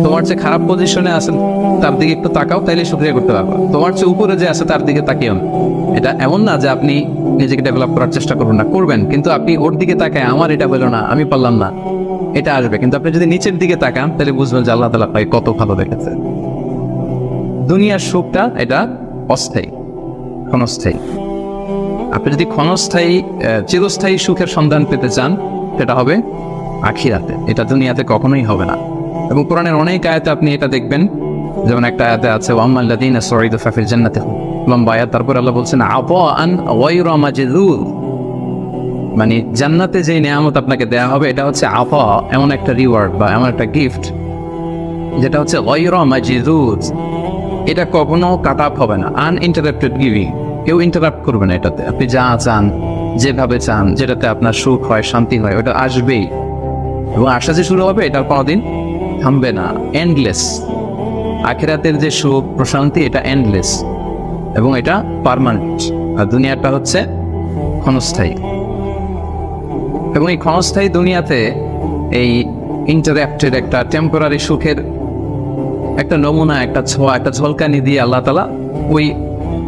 তোমার যে খারাপ পজিশনে আছেন তার দিকে একটু তাকাও, তাইলে শুকরিয়া করতে পারবা। তোমার যে উপরে যে আছে তার দিকে তাকিও না। এটা এমন না যে আপনি নিজেকে ডেভেলপ করার চেষ্টা করবেন না, করবেন, কিন্তু আপনি ওর দিকে তাকায় আমার এটা হলো না, আমি পারলাম না, এটা আসবে। কিন্তু আপনি যদি নিচের দিকে তাকান তাহলে বুঝবেন যে আল্লাহ তাআলা আপনাকে কত ভালো রেখেছে। দুনিয়ার সুখটা এটা অস্থায়ী, ক্ষণস্থায়ী। আপনি যদি ক্ষণস্থায়ী চিরস্থায়ী সুখের সন্ধান পেতে চান সেটা হবে আখিরাতে, এটা দুনিয়াতে কখনোই হবে না। এবং কোরআনের অনেক আয়াতে আপনি এটা দেখবেন, যেমন একটা আয়াতে আছে ওয়াম্মাল্লাযীনা সুঈদু ফাফিল জান্নাতি, লম্বা আয়াত। তারপর আল্লাহ বলছেন আতাআন গায়রা মাজযুয, মানে জান্নাতে যে নিয়ামত আপনাকে দেয়া হবে এটা হচ্ছে আতা, এমন একটা রিওয়ার্ড বা এমন একটা গিফট যেটা হচ্ছে গায়রা মাজযুয, এটা কখনো কাট আপ হবে না, আনইন্টারাপ্টেড গিভিং, কেউ ইন্টারাপ্ট করবে না এটাতে। আপনি যা চান, যেভাবে চান, যেটাতে আপনার সুখ হয়, শান্তি হয়, ওটা আসবেই। এবং আসা যে শুরু হবে এটা কোনোদিন থামবে না, এন্ডলেস। আখিরাতের যে সুখ প্রশান্তি এটা এন্ডলেস এবং এটা পার্মানেন্ট। আর দুনিয়াটা হচ্ছে ক্ষণস্থায়ী। এবং এই ক্ষণস্থায়ী দুনিয়াতে এই ইন্টারাপ্টেড একটা টেম্পোরারি সুখের একটা নমুনা, একটা ছোঁয়া, একটা ঝলকানি দিয়ে আল্লাহ তাআলা ওই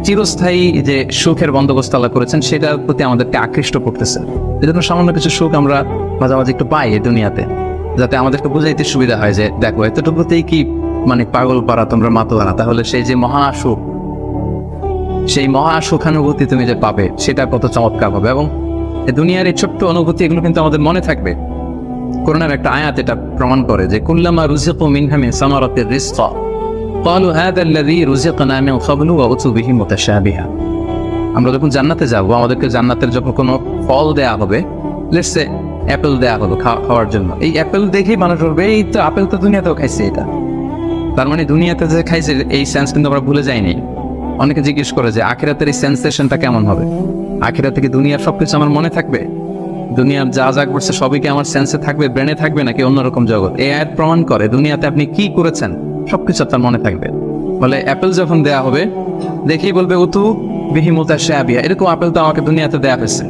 চিরস্থায়ী যে সুখের বন্দোবস্ত আল্লাহ করেছেন সেটার প্রতি আমাদেরকে আকৃষ্ট করতেছে। এজন্য সামান্য কিছু সুখ আমরা মাঝে মাঝে একটু পাই এই দুনিয়াতে, যাতে আমাদেরকে বুঝাইতে সুবিধা হয় যে দেখো এতটুকুতেই কি মানে পাগল পারা, তোমরা মাতোয়ারা। তাহলে সেই যে মহাসুখ, সেই মহাসুখানুভূতি তুমি যে পাবে সেটা কত চমৎকার হবে। এবং দুনিয়ার এই ছোট্ট অনুভূতি এগুলো কিন্তু আমাদের মনে থাকবে। কোরআনের একটা আয়াত এটা প্রমাণ করে যে কুল্লামা রুজিকু মিনহা মিন সামারাতির রিজকা ক্বালু হাযা আল্লাযী রুজিকনা মিন ক্বাবলু ওয়া উতু বিহি মুতাশাবিহা। আমরা যখন জান্নাতে যাব, আমাদেরকে জান্নাতের যখন কোনো ফল দেয়া হবে, লেটস সে অ্যাপেল দেয়া হলো খাওয়ার জন্য, এই অ্যাপেল দেখেই মানুষ বলবে এই তো আপেল তো দুনিয়াতেও খাইছে এটা। তার মানে দুনিয়াতে যে খাইছে এই সেন্স কিন্তু আমরা ভুলে যাইনি। অনেকে জিজ্ঞেস করে যে আখিরাতের এই সেন্সেশনটা কেমন হবে, আখিরাতে কি দুনিয়ার সবকিছু আমার মনে থাকবে, দুনিয়ার যা যা করছে সবই কি আমার সেন্সে থাকবে, ব্রেনে থাকবে, নাকি অন্যরকম জগৎ? এই আয়াত প্রমাণ করে দুনিয়াতে আপনি কি করেছেন সবকিছু আপনার মনে থাকবে। বলে অ্যাপেল যখন দেয়া হবে দেখেই বলবে উতু বিহি মুতাশাবিহা, এরকম আপেল তো আমাকে দুনিয়াতে দেয়া হয়েছে,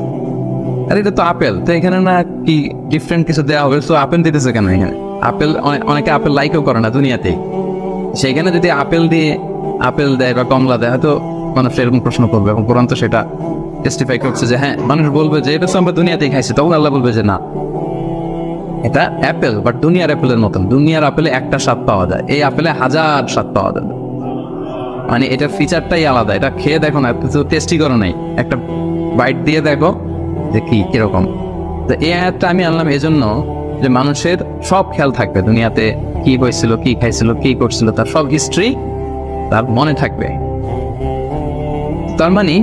আর এটা তো আপেল, তো এখানে না কি ডিফারেন্ট কিছু দেওয়া হবে, তো আপেল দিতেছে কেন এখানে? আপেল অনেকে আপেল লাইকও করে না দুনিয়াতেই, সেইখানে যদি আপেল দিয়ে আপেল দেয় বা কমলা দেয় হয়তো মানুষ এরকম প্রশ্ন করবে। এবং কোরআন তো সেটা টেস্টিফাই করছে যে হ্যাঁ, মানুষ বলবে যে এটা তো আমরা দুনিয়াতেই খাইছি, তখন আল্লাহ বলবে যে না, এটা অ্যাপেল, বাট দুনিয়ার অ্যাপেলের মতন। দুনিয়ার আপেলে একটা স্বাদ পাওয়া যায়, এই আপেলে হাজার স্বাদ পাওয়া যায়। মানে এটার ফিচারটাই আলাদা। এটা খেয়ে দেখো না, কিছু টেস্টি করো নাই, একটা বাইট দিয়ে দেখো যে কি কিরকম। তো এই আয়াতটা আমি আনলাম এজন্য যে মানুষের সব খেয়াল থাকবে, দুনিয়াতে কি হয়েছিল, কি খাইছিল, কি করছিল, তার সব হিস্ট্রি তার মনে থাকবে। তার মানে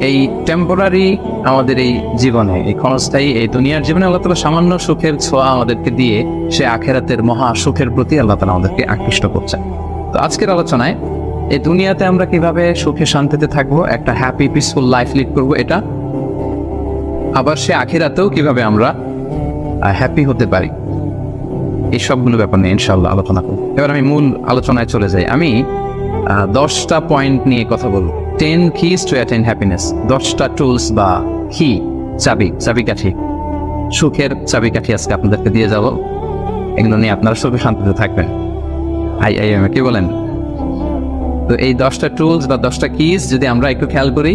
এই টেম্পোরারি আমাদের এই জীবনে, এই ক্ষণস্থায়ী এই দুনিয়ার জীবনে আল্লাহ তাআলা সামান্য সুখের ছোঁয়া আমাদেরকে দিয়ে সে আখিরাতের মহা সুখের প্রতি আল্লাহ তাআলা আমাদেরকে আকৃষ্ট করছেন। তো আজকের আলোচনায় এই দুনিয়াতে আমরা কিভাবে সুখে শান্তিতে থাকবো, একটা হ্যাপি পিসফুল লাইফ লিড করবো এটা, আবার সে আখিরাতেও কিভাবে আমরা হ্যাপি হতে পারি, এই সবগুলো ব্যাপার নিয়ে ইনশাআল্লাহ আলোচনা করব। এবার আমি মূল আলোচনায় চলে যাই। আমি 10টা পয়েন্ট নিয়ে কথা বলবো। 10 keys to attain happiness, 10টা টুলস বা কি চাবিকাঠি, সুখের চাবিকাঠি আজকে আপনাদেরকে দিয়ে যাব। এগুলো নিয়ে আপনারা সুখে শান্তিতে থাকবেন। কি বলেন? তো এই 10টা টুলস বা 10টা কিস যদি আমরা একটু খেয়াল করি,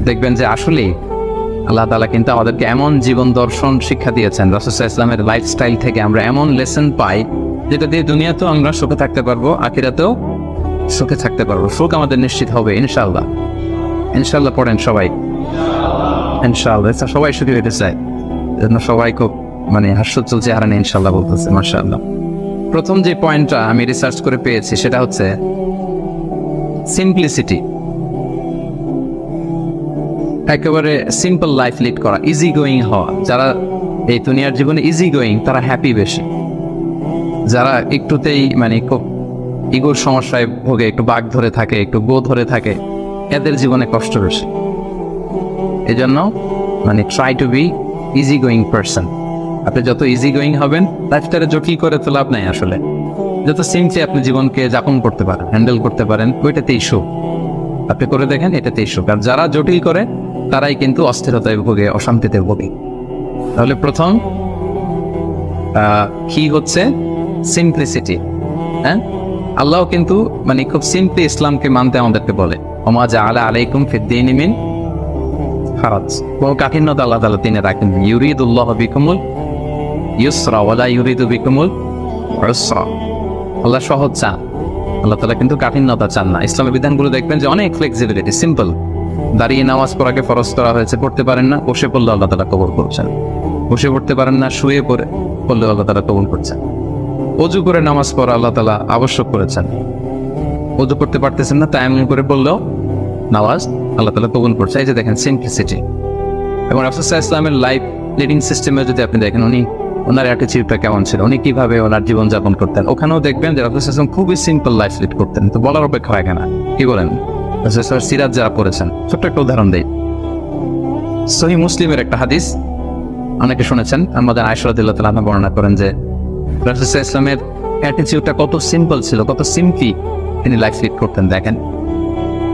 দেখবেন যে আসলে আল্লাহ তাআলা কিন্তু আমাদেরকে এমন জীবন দর্শন শিক্ষা দিয়েছেন, রাসূল সাল্লাল্লাহু আলাইহি ওয়াসাল্লামের লাইফস্টাইল থেকে আমরা এমন লেসন পাই যেটা দিয়ে দুনিয়াতেও আমরা সুখে থাকতে পারবো, আখিরাতেও সুখে থাকতে পারবো। সুখ আমাদের নিশ্চিত হবে ইনশাআল্লাহ। ইনশাআল্লাহ পড়েন সবাই, ইনশাআল্লাহ। সবাই সুখী হতে চায়, জন্য সবাই খুব মানে হাস্যোজ্জ্বল চেহারা নিয়ে ইনশাআল্লাহ বলতেছে, মাশাআল্লাহ। প্রথম যে পয়েন্টটা আমি রিসার্চ করে পেয়েছি সেটা হচ্ছে সিম্পলিসিটি। একেবারে সিম্পল লাইফ লিড করা, ইজি গোয়িং হওয়া। যারা এই দুনিয়ার জীবনে ইজি গোয়িং তারা হ্যাপি বেশি। যারা একটুতেই মানে খুব ইগোর সমস্যায় ভোগে, একটু বাঘ ধরে থাকে, একটু গো ধরে থাকে, এদের জীবনে কষ্ট বেশি। এই জন্য মানে try to be easy going person. আপনি যত ইজি গোয়িং হবেন, লাইফটারে জটিল করে তো লাভ নাই আসলে। যত সিম্পলি আপনি জীবনকে যাপন করতে পারেন, হ্যান্ডেল করতে পারেন, ওইটাতেই সুখ। আপনি করে দেখেন, এটাতেই সুখ। আর যারা জটিল করে তারাই কিন্তু অস্থিরতায় ভোগে, অশান্তিতে ভোগে। তাহলে প্রথম কি হচ্ছে সিম্পলিসিটি। হ্যাঁ, আল্লাহ কিন্তু মানে খুব সিম্পলি ইসলামকে মানতে আমাদেরকে বলে, ওমা জাআলা আলাইকুম ফিদ-দীনি মিন হারাজ, কোনো কাঠিন্যতা আল্লাহ তাআলা দিনে রাখেন। ইউরিদুল্লাহু বিকুমুল ইউসরা ওয়ালা ইউরিদু বিকুমুল উসরা। আল্লাহ সহজ চান, আল্লাহ তাআলা কিন্তু কাঠিন্যতা চান না। ইসলামের বিধানগুলো দেখবেন যে অনেক ফ্লেক্সিবিলিটি, সিম্পল। দাঁড়িয়ে নামাজ পড়াকে ফরজ করা হয়েছে, পড়তে পারেন না, বসে পড়লে আল্লাহ তাআলা কবুল করছেন। বসে পড়তে পারেন না, শুয়ে পড়লে আল্লাহ তাআলা কবুল করছেন। ওযু করে নামাজ পড়া আল্লাহ তাআলা আবশ্যক করেছেন। ওযু করতে পারতেছেন না, তায়াম্মুম করে পড়লেও নামাজ আল্লাহ তাআলা কবুল করছে। এই যে দেখেন সিম্পলিসিটি। এবং রাসূল সাল্লাল্লাহু আলাইহি ওয়াসাল্লামের লাইফ লিডিং সিস্টেমে যদি আপনি দেখেন, ওনার অ্যাটিটিউডটা কেমন ছিল, উনি কিভাবে ওনার জীবন যাপন করতেন, ওখানেও দেখবেন যে রাসূল সাল্লাল্লাহু আলাইহি ওয়াসাল্লাম খুবই সিম্পল লাইফ লিড করতেন। তো বলার অপেক্ষা রাখে না, কি বলেন? রাসূল সাল্লাল্লাহু আলাইহি ওয়াসাল্লাম সিরাত যারা পড়েছেন, ছোট্ট একটা উদাহরণ দেই। সহিহ মুসলিমের একটা হাদিস অনেকে শুনেছেন, আমাদের আয়েশা রাদিয়াল্লাহু তাআলা আনহা বর্ণনা করেন যে রাসূল সাল্লাল্লাহু আলাইহি ওয়াসাল্লামের অ্যাটিটিউডটা কত সিম্পল ছিল, কত সিম্পলি তিনি লাইফ লিড করতেন। দেখেন,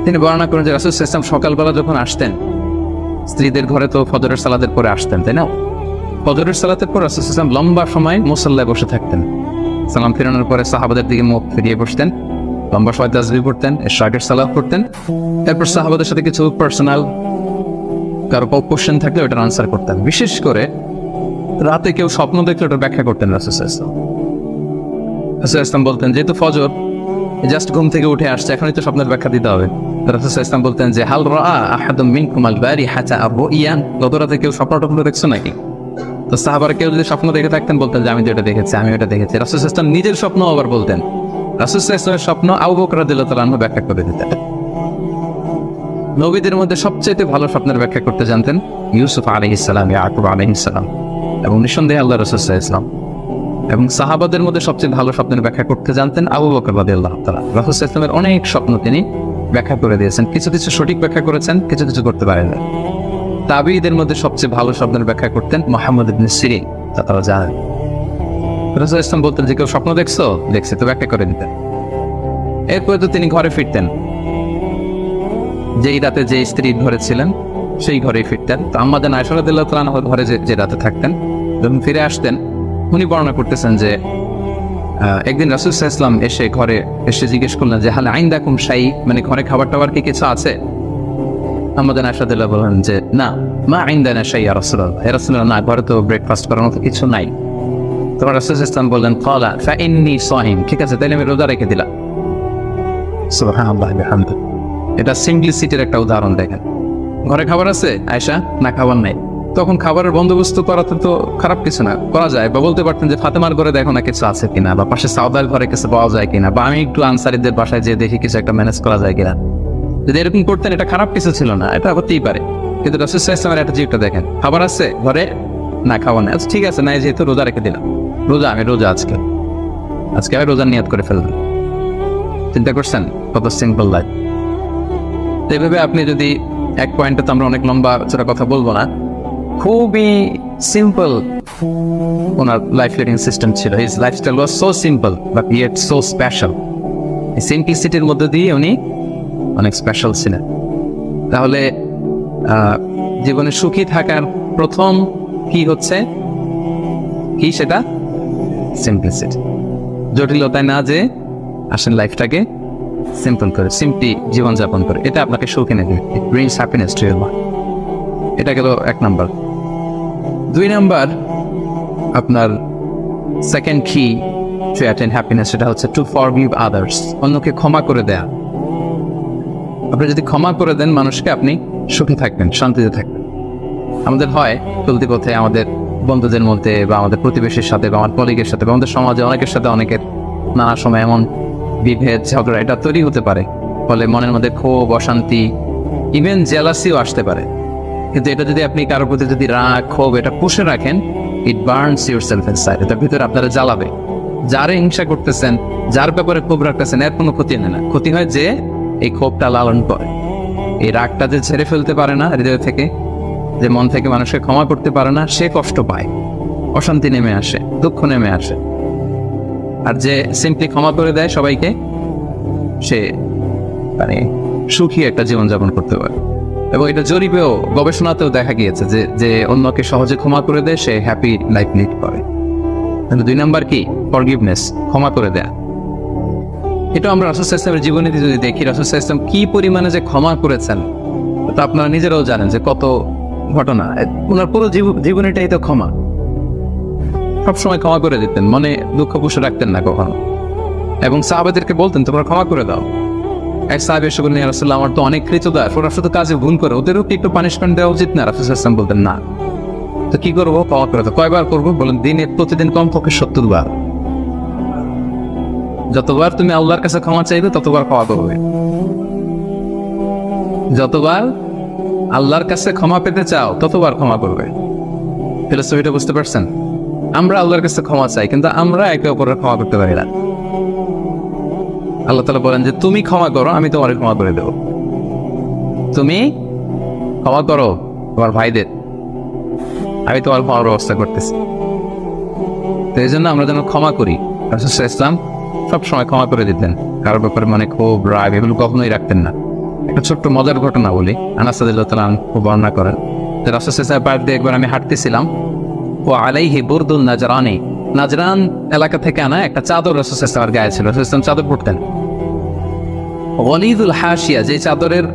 তিনি বর্ণনা করেন যে রাসূল সাল্লাল্লাহু আলাইহি ওয়াসাল্লাম সকালবেলা যখন আসতেন, স্ত্রীদের ঘরে তো ফজরের সালাতের পরে আসতেন, তাই না? ফজরের সালাতের পর রাসূল সাল্লাল্লাহু আলাইহি ওয়াসাল্লাম লম্বা সময় মুসাল্লায় বসে থাকতেন। সালাম ফিরানোর পরে সাহাবাদের দিকে মুখ ফিরিয়ে বসতেন, লম্বা সময় তাসবিহ পড়তেন, ইশরাকের সালাত পড়তেন। এরপর সাহাবাদের সাথে কিছু পার্সোনাল কারো কোশ্চেন থাকলে ওটার আনসার করতেন। বিশেষ করে রাতে কেউ স্বপ্ন দেখলে ওটার ব্যাখ্যা করতেন রাসূল সাল্লাল্লাহু আলাইহি ওয়াসাল্লাম। বলতেন যেহেতু ফজর জাস্ট ঘুম থেকে উঠে আসছে, এখনই তো স্বপ্নের ব্যাখ্যা দিতে হবে। রাসূল সাল্লাল্লাহু আলাইহি ওয়াসাল্লাম বলতেন যে হাল রাআ আহাদুম মিনকুম আল বারিহাতা আর-রুইয়া, গত রাতে কেউ স্বপ্ন দেখছো নাকি? তো সাহাবারা কেউ যদি স্বপ্ন দেখে থাকতেন বলতেন যে আমি তো এটা দেখেছি, আমি এটা দেখেছি। রাসূল সাল্লাল্লাহু আলাইহি ওয়াসাল্লাম নিজের স্বপ্ন আবার বলতেন। রাসূল সাল্লাল্লাহু আলাইহি ওয়াসাল্লামের স্বপ্ন আবু বকর রাদিয়াল্লাহু তাআলা আনহু ব্যাখ্যা করে দিতেন। নবীদের মধ্যে সবচেয়ে ভালো স্বপ্নের ব্যাখ্যা করতে জানতেন ইউসুফ আলাইহিস সালাম, ইয়াকুব আলাইহিস সালাম, এবং নিঃসন্দেহে আল্লাহ রাসূল সাল্লাল্লাহু আলাইহি ওয়াসাল্লাম। এবং সাহাবাদের মধ্যে সবচেয়ে ভালো স্বপ্নের ব্যাখ্যা করতে জানতেন আবু বকর রাদিয়াল্লাহু তাআলা। রাসূল সাল্লাল্লাহু আলাইহি ওয়াসাল্লামের অনেক স্বপ্ন তিনি ব্যাখ্যা করে দিয়েছেন, কিছু কিছু সঠিক ব্যাখ্যা করেছেন, কিছু কিছু করতে পারেন না। তাবিঈদের মধ্যে সবচেয়ে ভালো স্বপ্নের ব্যাখ্যা করতেন মুহাম্মদ ইবনে সিরিন, তা তারা জানেন। রাসূল সাল্লাল্লাহু আলাইহি ওয়াসাল্লাম বলতেন যে কেউ স্বপ্ন দেখছো, দেখছে, তো ব্যাখ্যা করে দিতেন। এরপরে তো তিনি ঘরে ফিরতেন, যেই রাতে যে স্ত্রীর ঘরে ছিলেন সেই ঘরেই ফিরতেন। তো আম্মাজান আয়েশা রাদিয়াল্লাহু তাআলা আনহার ঘরে যে রাতে থাকতেন, যখন ফিরে আসতেন উনি বর্ণনা করতেছেন যে একদিন রাসূল সাল্লাল্লাহু আলাইহি ওয়াসাল্লাম এসে ঘরে এসে জিজ্ঞেস করলেন যে হাল আইনদাকুম শাই, মানে ঘরে খাবার টাবার কি কিছু আছে? আম্মাজান আয়েশা রাদিয়াল্লাহু বলেন যে না, মা ইনদানা শাই ইয়া রাসূলুল্লাহ, হে রাসূলুল্লাহ, না, ঘরে তো ব্রেকফাস্ট করার মতো কিছু নাই। তখন রাসূল সাল্লাল্লাহু আলাইহি ওয়াসাল্লাম বললেন ক্বালা ফা ইন্নী সাইম, ঠিক আছে তাহলে আমি রোজা রেখে দিলাম। সুবহানাল্লাহ বিহামদি। এটা সিম্পলিসিটির একটা উদাহরণ। দেখেন, ঘরে খাবার আছে আয়েশা, না খাবার নাই, তখন খাবারের বন্দোবস্ত করাতে তো খারাপ কিছু না, করা যায়। বা বলতে পারতেন যে ফাতেমার ঘরে দেখো না কিছু আছে কিনা, বা পাশে সাউদার ঘরে কিছু পাওয়া যায় কিনা, বা আমি একটু আনসারীদের বাসায় যেয়ে দেখি কিছু একটা ম্যানেজ করা যায় কিনা। যদি এরকম করতেন এটা খারাপ কিছু ছিল না, এটা হতেই পারে। কিন্তু রাসূল সাল্লাল্লাহু আলাইহি ওয়াসাল্লামের অ্যাটিটিউডটা দেখেন, খাবার আছে ঘরে, না খাবার নেই, ঠিক আছে, নাই যেহেতু রোজা রেখে দিলাম, আমি রোজা আজকে আমি রোজার নিয়ত করে ফেললাম। চিন্তা করছেন কত সিম্পল লাইফ। এইভাবে আপনি যদি এক পয়েন্টে, তো আমরা অনেক লম্বা চড়া কথা বলবো না, খুবই সিম্পল ওনার লাইফ লিডিং সিস্টেম ছিল। His lifestyle was so simple but yet so special. এই সিম্পলিসিটির মধ্যে দিয়ে উনি অনেক স্পেশাল ছিলেন। তাহলে জীবনে সুখী থাকার প্রথম কি হচ্ছে, কি সেটা? সিম্পলিসিটি। জটিলতায় না যে আসেন লাইফটাকে সিম্পল করে, সিম্পলি জীবনযাপন করে, এটা আপনাকে সুখ এনে দেবে। ইট brings happiness to your life. এটা গেল 1 নাম্বার। 2 নাম্বার, আপনার সেকেন্ড কি টু অ্যাটেইন হ্যাপিনেস, সেটা হচ্ছে টু ফরগিভ আদার্স, অন্যকে ক্ষমা করে দেয়া। আপনি যদি ক্ষমা করে দেন মানুষকে, আপনি সুখে থাকবেন, শান্তিতে থাকবেন। আমাদের হয় চলতি পথে আমাদের বন্ধুদের মধ্যে, বা আমাদের প্রতিবেশীর সাথে, বা আমার কলিগের সাথে, বা আমাদের সমাজে অনেকের সাথে অনেকের নানা সময় এমন বিভেদ, ঝগড়া এটা তৈরি হতে পারে, ফলে মনের মধ্যে ক্ষোভ, অশান্তি, ইভেন জেলাসিও আসতে পারে। কিন্তু এটা যদি আপনি কারোর প্রতি যদি রাগ, ক্ষোভ এটা পুষে রাখেন, ইট বার্নস ইউরসেলফ ইনসাইড, এটার ভিতরে আপনারা জ্বালাবে। যারে হিংসা করতেছেন, যার ব্যাপারে ক্ষোভ রাখতেছেন, এর কোনো ক্ষতি হয় না। ক্ষতি হয় যে এই ক্ষোভটা লালন করে, এই রাগটা যে ছেড়ে ফেলতে পারে না হৃদয় থেকে, যে মন থেকে মানুষকে ক্ষমা করতে পারে না, সে কষ্ট পায়, অশান্তি নেমে আসে, দুঃখ নেমে আসে। আর যে সিম্পলি ক্ষমা করে দেয় সবাইকে, সে মানে সুখী একটা জীবনযাপন করতে পারে। এবং এটা জরিপেও, গবেষণাতেও দেখা গিয়েছে যে অন্যকে সহজে ক্ষমা করে দেয়, সে হ্যাপি লাইফ লিড করে। 2 নাম্বার কি? ফরগিভনেস, ক্ষমা করে দেয়া। এটা আমরা রাসূল সাল্লাল্লাহু আলাইহি ওয়াসাল্লামের জীবনীতে যদি দেখি, রাসূল সাল্লাল্লাহু আলাইহি ওয়াসাল্লাম কি পরিমাণে যে ক্ষমা করেছেন তা আপনারা নিজেরাও জানেন যে কত ঘটনা। ওনার পুরো জীবনীটাই তো ক্ষমা। সবসময় ক্ষমা করে দিতেন, মনে দুঃখ পুষে রাখতেন না কখনো, এবং সাহাবাদেরকে বলতেন তোমরা ক্ষমা করে দাও। এক সাহাবী এসে বললেন, ইয়া রাসূলুল্লাহ, আমার তো অনেক কৃতদাস, ওরা শুধু কাজে ভুল করে, ওদেরও কি একটু পানিশমেন্ট দেওয়া উচিত না? রাসূল সাল্লাল্লাহু আলাইহি ওয়াসাল্লাম বলতেন না। তো কি করবো? ক্ষমা করে দাও। কয়বার করবো? বলেন প্রতিদিন কমপক্ষে 70 বার। যতবার তুমি আল্লাহর কাছে ক্ষমা চাইবে ততবার ক্ষমা করবে। যতবার আল্লাহর কাছে ক্ষমা পেতে চাও ততবার ক্ষমা করবে। ফিলোসফিটা বুঝতে পারছেন? আমরা আল্লাহর কাছে ক্ষমা চাই, কিন্তু আমরা একে অপরের ক্ষমা করতে পারি না। আল্লাহ তাআলা বলেন যে তুমি ক্ষমা করো, আমি তোমার ক্ষমা করে দেব। তুমি ক্ষমা করো তোমার ভাইদের, আমি তোমার ক্ষমার ব্যবস্থা করতেছি। তো এই জন্য আমরা যেন ক্ষমা করি। রাসূল সাল্লাল্লাহু আলাইহি ওয়াসাল্লাম সবসময় ক্ষমা করে দিতেন, কারোর ব্যাপারে মানে ক্ষোভ রাগ এগুলো কখনোই রাখতেন না। একটা ছোট্ট মজার ঘটনা বলি, আনাস রাদিয়াল্লাহু তাআলা আনহু বর্ণনা করেন যে রাসূল সাল্লাল্লাহু আলাইহি ওয়াসাল্লাম পাশ দিয়ে একবার আমি হাঁটতেছিলাম, ও আলাইহি বুরদুন নাজরানি, নাজরান এলাকা থেকে আনা একটা চাদর রাসূল সাল্লাল্লাহু আলাইহি ওয়াসাল্লামের গায়ে ছিল। রাসূল সাল্লাল্লাহু আলাইহি ওয়াসাল্লাম চাদর পরতেন। গলিদুল হাশিয়া, যে চাদরের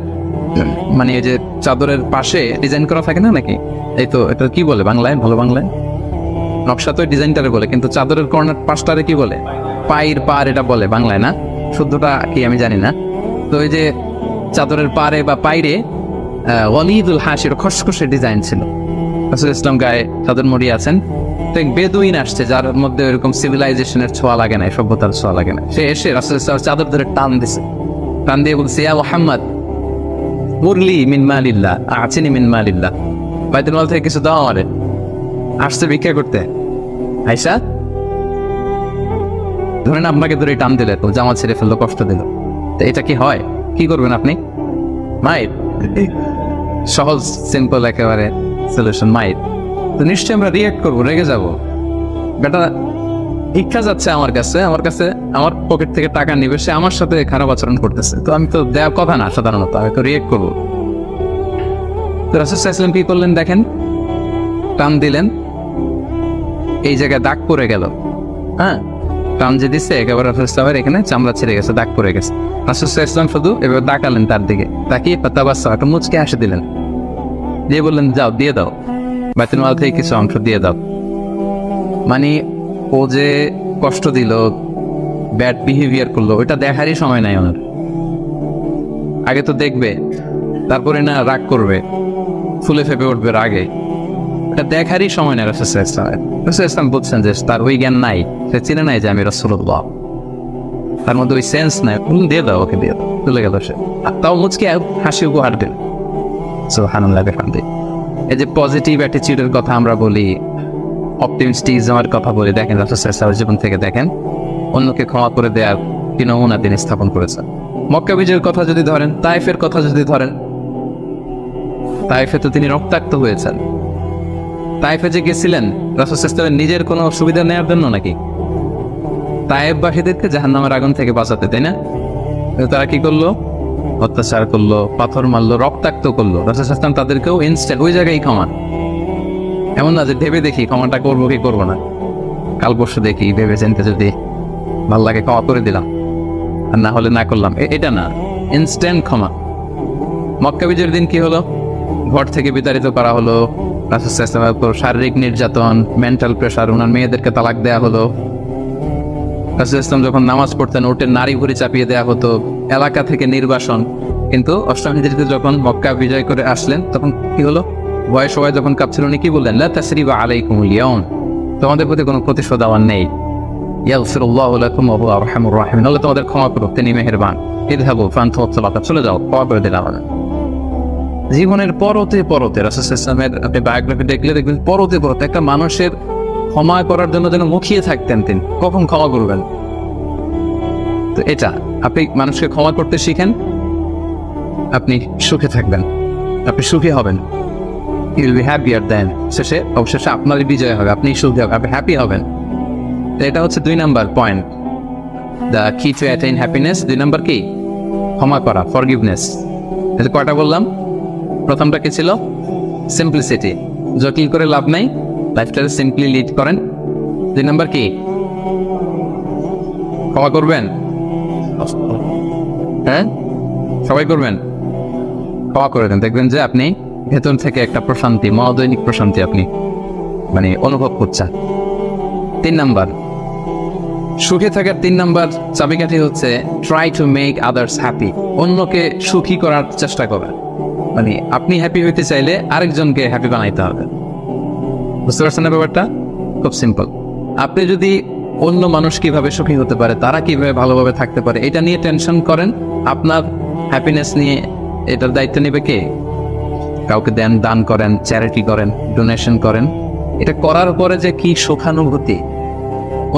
মানে এই যে চাদরের পাশে ডিজাইন করা থাকে না নাকি, এই তো এটা কি বলে বাংলায়, ভালো বাংলায় নকশা তো ডিজাইনটারে বলে, কিন্তু চাদরের কর্নার পাশটারে কি বলে? পায়ের পার এটা বলে বাংলায়, না শুদ্ধটা কি আমি জানি না। তো এই যে চাদরের পারে বা পাইরে ওয়ালিদুল হাসির খসখসে ডিজাইন ছিল। রাসূল ইসলাম গায়ে চাদর মুড়িয়ে আছেন। তো এক বেদুইন আসছে যার মধ্যে এরকম সিভিলাইজেশনের ছোঁয়া লাগে না, সভ্যতার ছোঁয়া লাগে না। সে এসে রাসূল ইসলাম চাদর ধরে টান দিছে, টান দিয়ে বলছে, ইয়া মুহাম্মদ মুরলি মিন মালিল্লাহ, আচিনি মিন মালিল্লাহ, বাইতুল মাল থেকে কিছু দাও আমারে। আসছে ভিক্ষা করতে, আয়সা ধরেন আপনাকে ধরে টান দিলে তো জামা ছেড়ে ফেললো, কষ্ট দিল, তো এটা কি হয়? কি করবেন আপনি? মাইর। সহজ সিম্পল একেবারে সলিউশন, মাইর। তো নিশ্চয়ই আমরা রিয়েক্ট করবো, রেগে যাবো। বেটা ভিক্ষা যাচ্ছে আমার কাছে আমার পকেট থেকে টাকা নিবে, সে আমার সাথে খারাপ আচরণ করতেছে, তো আমি তো দেওয়ার কথা না সাধারণত, আমি তো রিয়েক্ট করবো। তো রাসূল সাল্লাল্লাহু আলাইহি ওয়াসাল্লাম কি করলেন দেখেন, টান দিলেন, এই জায়গায় দাগ পড়ে গেল। হ্যাঁ, টান যে দিচ্ছে একেবারে রাসূল সাল্লাল্লাহু আলাইহি ওয়াসাল্লামের এখানে চামড়া ছিঁড়ে গেছে, দাগ পড়ে গেছে। রাসূল সাল্লাল্লাহু আলাইহি ওয়াসাল্লাম শুধু এভাবে তাকালেন তার দিকে, তাকিয়ে ফাতাবাসসাম, একটা মুচকে হাসি দিলেন, দিয়ে বললেন যাও দিয়ে দাও, বাইতুল মাল থেকে কিছু অংশ দিয়ে দাও। মানে ও যে কষ্ট দিল, ব্যাড বিহেভিয়ার করলো, ওইটা দেখারই সময় নাই ওনার। আগে তো দেখবে, তারপরে না রাগ করবে, ফুলে ফেপে উঠবে রাগে, এটা দেখারই সময় নেই রাসূল সাল্লাল্লাহু আলাইহি ওয়াসাল্লাম। রাসূল সাল্লাল্লাহু আলাইহি ওয়াসাল্লাম বুঝছেন যে তার ওই জ্ঞান নাই, সে চিনে নাই যে আমি রাসূলুল্লাহ, তার মধ্যে ওই সেন্স নাই, দিয়ে দাও, ওকে দিয়ে দাও, চলে গেল সে। তাও মুচকে হাসি উপহার দিল। সুবহানাল্লাহ বিহামদিহি। এই যে পজিটিভ অ্যাটিটিউডের কথা আমরা বলি, অপটিমিস্টিজমের কথা বলি, দেখেন রাসূল সাল্লাল্লাহু আলাইহি ওয়াসাল্লামের জীবন থেকে দেখেন অন্যকে ক্ষমা করে দেওয়ার কি নমুনা তিনি স্থাপন করেছেন। মক্কা বিজয়ের কথা যদি ধরেন, তায়েফের কথা যদি ধরেন, তায়েফে তো তিনি রক্তাক্ত হয়েছেন। তায়েফে যে গেছিলেন রাসূল সাল্লাল্লাহু আলাইহি ওয়াসাল্লাম নিজের কোনো সুবিধা নেওয়ার জন্য নাকি? তায়েফবাসীদেরকে জাহান্নামের আগুন থেকে বাঁচাতে, তাই না? তারা কি করলো? অত্যাচার করলো, পাথর মারলো, রক্তাক্ত করলো। রাসূল সাল্লাল্লাহু আলাইহি ওয়াসাল্লাম তাদেরকেও ইনস্ট্যান্ট ওই জায়গায় ক্ষমা, এমন না যে ভেবে দেখি ক্ষমাটা করবো কি করবো না, কাল পরশু দেখি, ভেবে চিন্তে যদি ভাল লাগে ক্ষমা করে দিলাম, আর না হলে না করলাম, এটা না, ইনস্ট্যান্ট ক্ষমা। মক্কা বিজয়ের দিন কি হলো? ঘর থেকে বিতাড়িত করা হলো, রাসূল সাল্লাল্লাহু আলাইহি ওয়াসাল্লামের উপর শারীরিক নির্যাতন, মেন্টাল প্রেশার, ওনার মেয়েদেরকে তালাক দেয়া হলো। রাসূল সাল্লাল্লাহু আলাইহি ওয়াসাল্লাম যখন নামাজ পড়তেন ওটের নারী ভুঁড়ি চাপিয়ে দেওয়া হতো, এলাকা থেকে নির্বাসন। কিন্তু অষ্টম হিজরিতে যখন মক্কা বিজয় করে আসলেন তখন কি হলো? ভয়ে সবাই যখন কাঁপছিল, উনি কি বললেন? লা তাসরিবা আলাইকুমুল ইয়াউম, তোমাদের প্রতি কোনো প্রতিশোধ আমার নেই। ইয়াগফিরুল্লাহু লাকুম ওয়া হুয়া আরহামুর রাহিমিন, আল্লাহ তোমাদের ক্ষমা করুক, তিনি মেহেরবান। ইযহাবু ফানতুম তালাকা, চলে যাও, ক্ষমা করে দিলাম। জীবনের পরতে পরতে রাসূল সাল্লাল্লাহু আলাইহি ওয়াসাল্লামের আপনি বায়োগ্রাফি দেখলে দেখবেন পরতে পরতে একটা মানুষের ক্ষমা করার জন্য যেন মুখিয়ে থাকতেন তিনি, কখন ক্ষমা করবেন। তো এটা আপনি মানুষকে ক্ষমা করতে শিখেন, আপনি সুখে থাকবেন, আপনি সুখী হবেন। ইউ উইল বি হ্যাপিয়ার দেন, শেষে অবশেষে আপনারই বিজয় হবে, আপনি সুখী হবেন, আপনি হ্যাপি হবেন। এটা হচ্ছে 2 নাম্বার পয়েন্ট, দ্য কি টু অ্যাটেইন হ্যাপিনেস। 2 নাম্বার কি? ক্ষমা করা, ফরগিভনেস। এটা কয়টা বললাম? প্রথমটা কি ছিল? সিম্পলিসিটি, জটিল করে লাভ নাই, লাইফটাকে সিম্পলি লিড করেন। 2 নাম্বার কি? ক্ষমা করবেন? হ্যাঁ, সবাই করবেন। ক্ষমা করে দেন, দেখবেন যে আপনি ভেতর থেকে একটা প্রশান্তি, মনোদৈনিক প্রশান্তি আপনি মানে অনুভব করছেন। 3 নাম্বার, সুখে থাকার 3 নাম্বার চাবিকাঠি হচ্ছে try to make others happy. অন্যকে সুখী করার চেষ্টা করা, মানে আপনি হ্যাপি হইতে চাইলে আরেকজনকে হ্যাপি বানাইতে হবে। বুঝতে পারছেন না ব্যাপারটা? খুব সিম্পল। আপনি যদি অন্য মানুষ কিভাবে সুখী হতে পারে, তারা কিভাবে ভালোভাবে থাকতে পারে, এটা নিয়ে টেনশন করেন, আপনার হ্যাপিনেস নিয়ে এটার দায়িত্ব নেবে কে? কাউকে দান করেন, চ্যারিটি করেন, ডোনেশন করেন। এটা করার পরে যে কি সুখানুভূতি,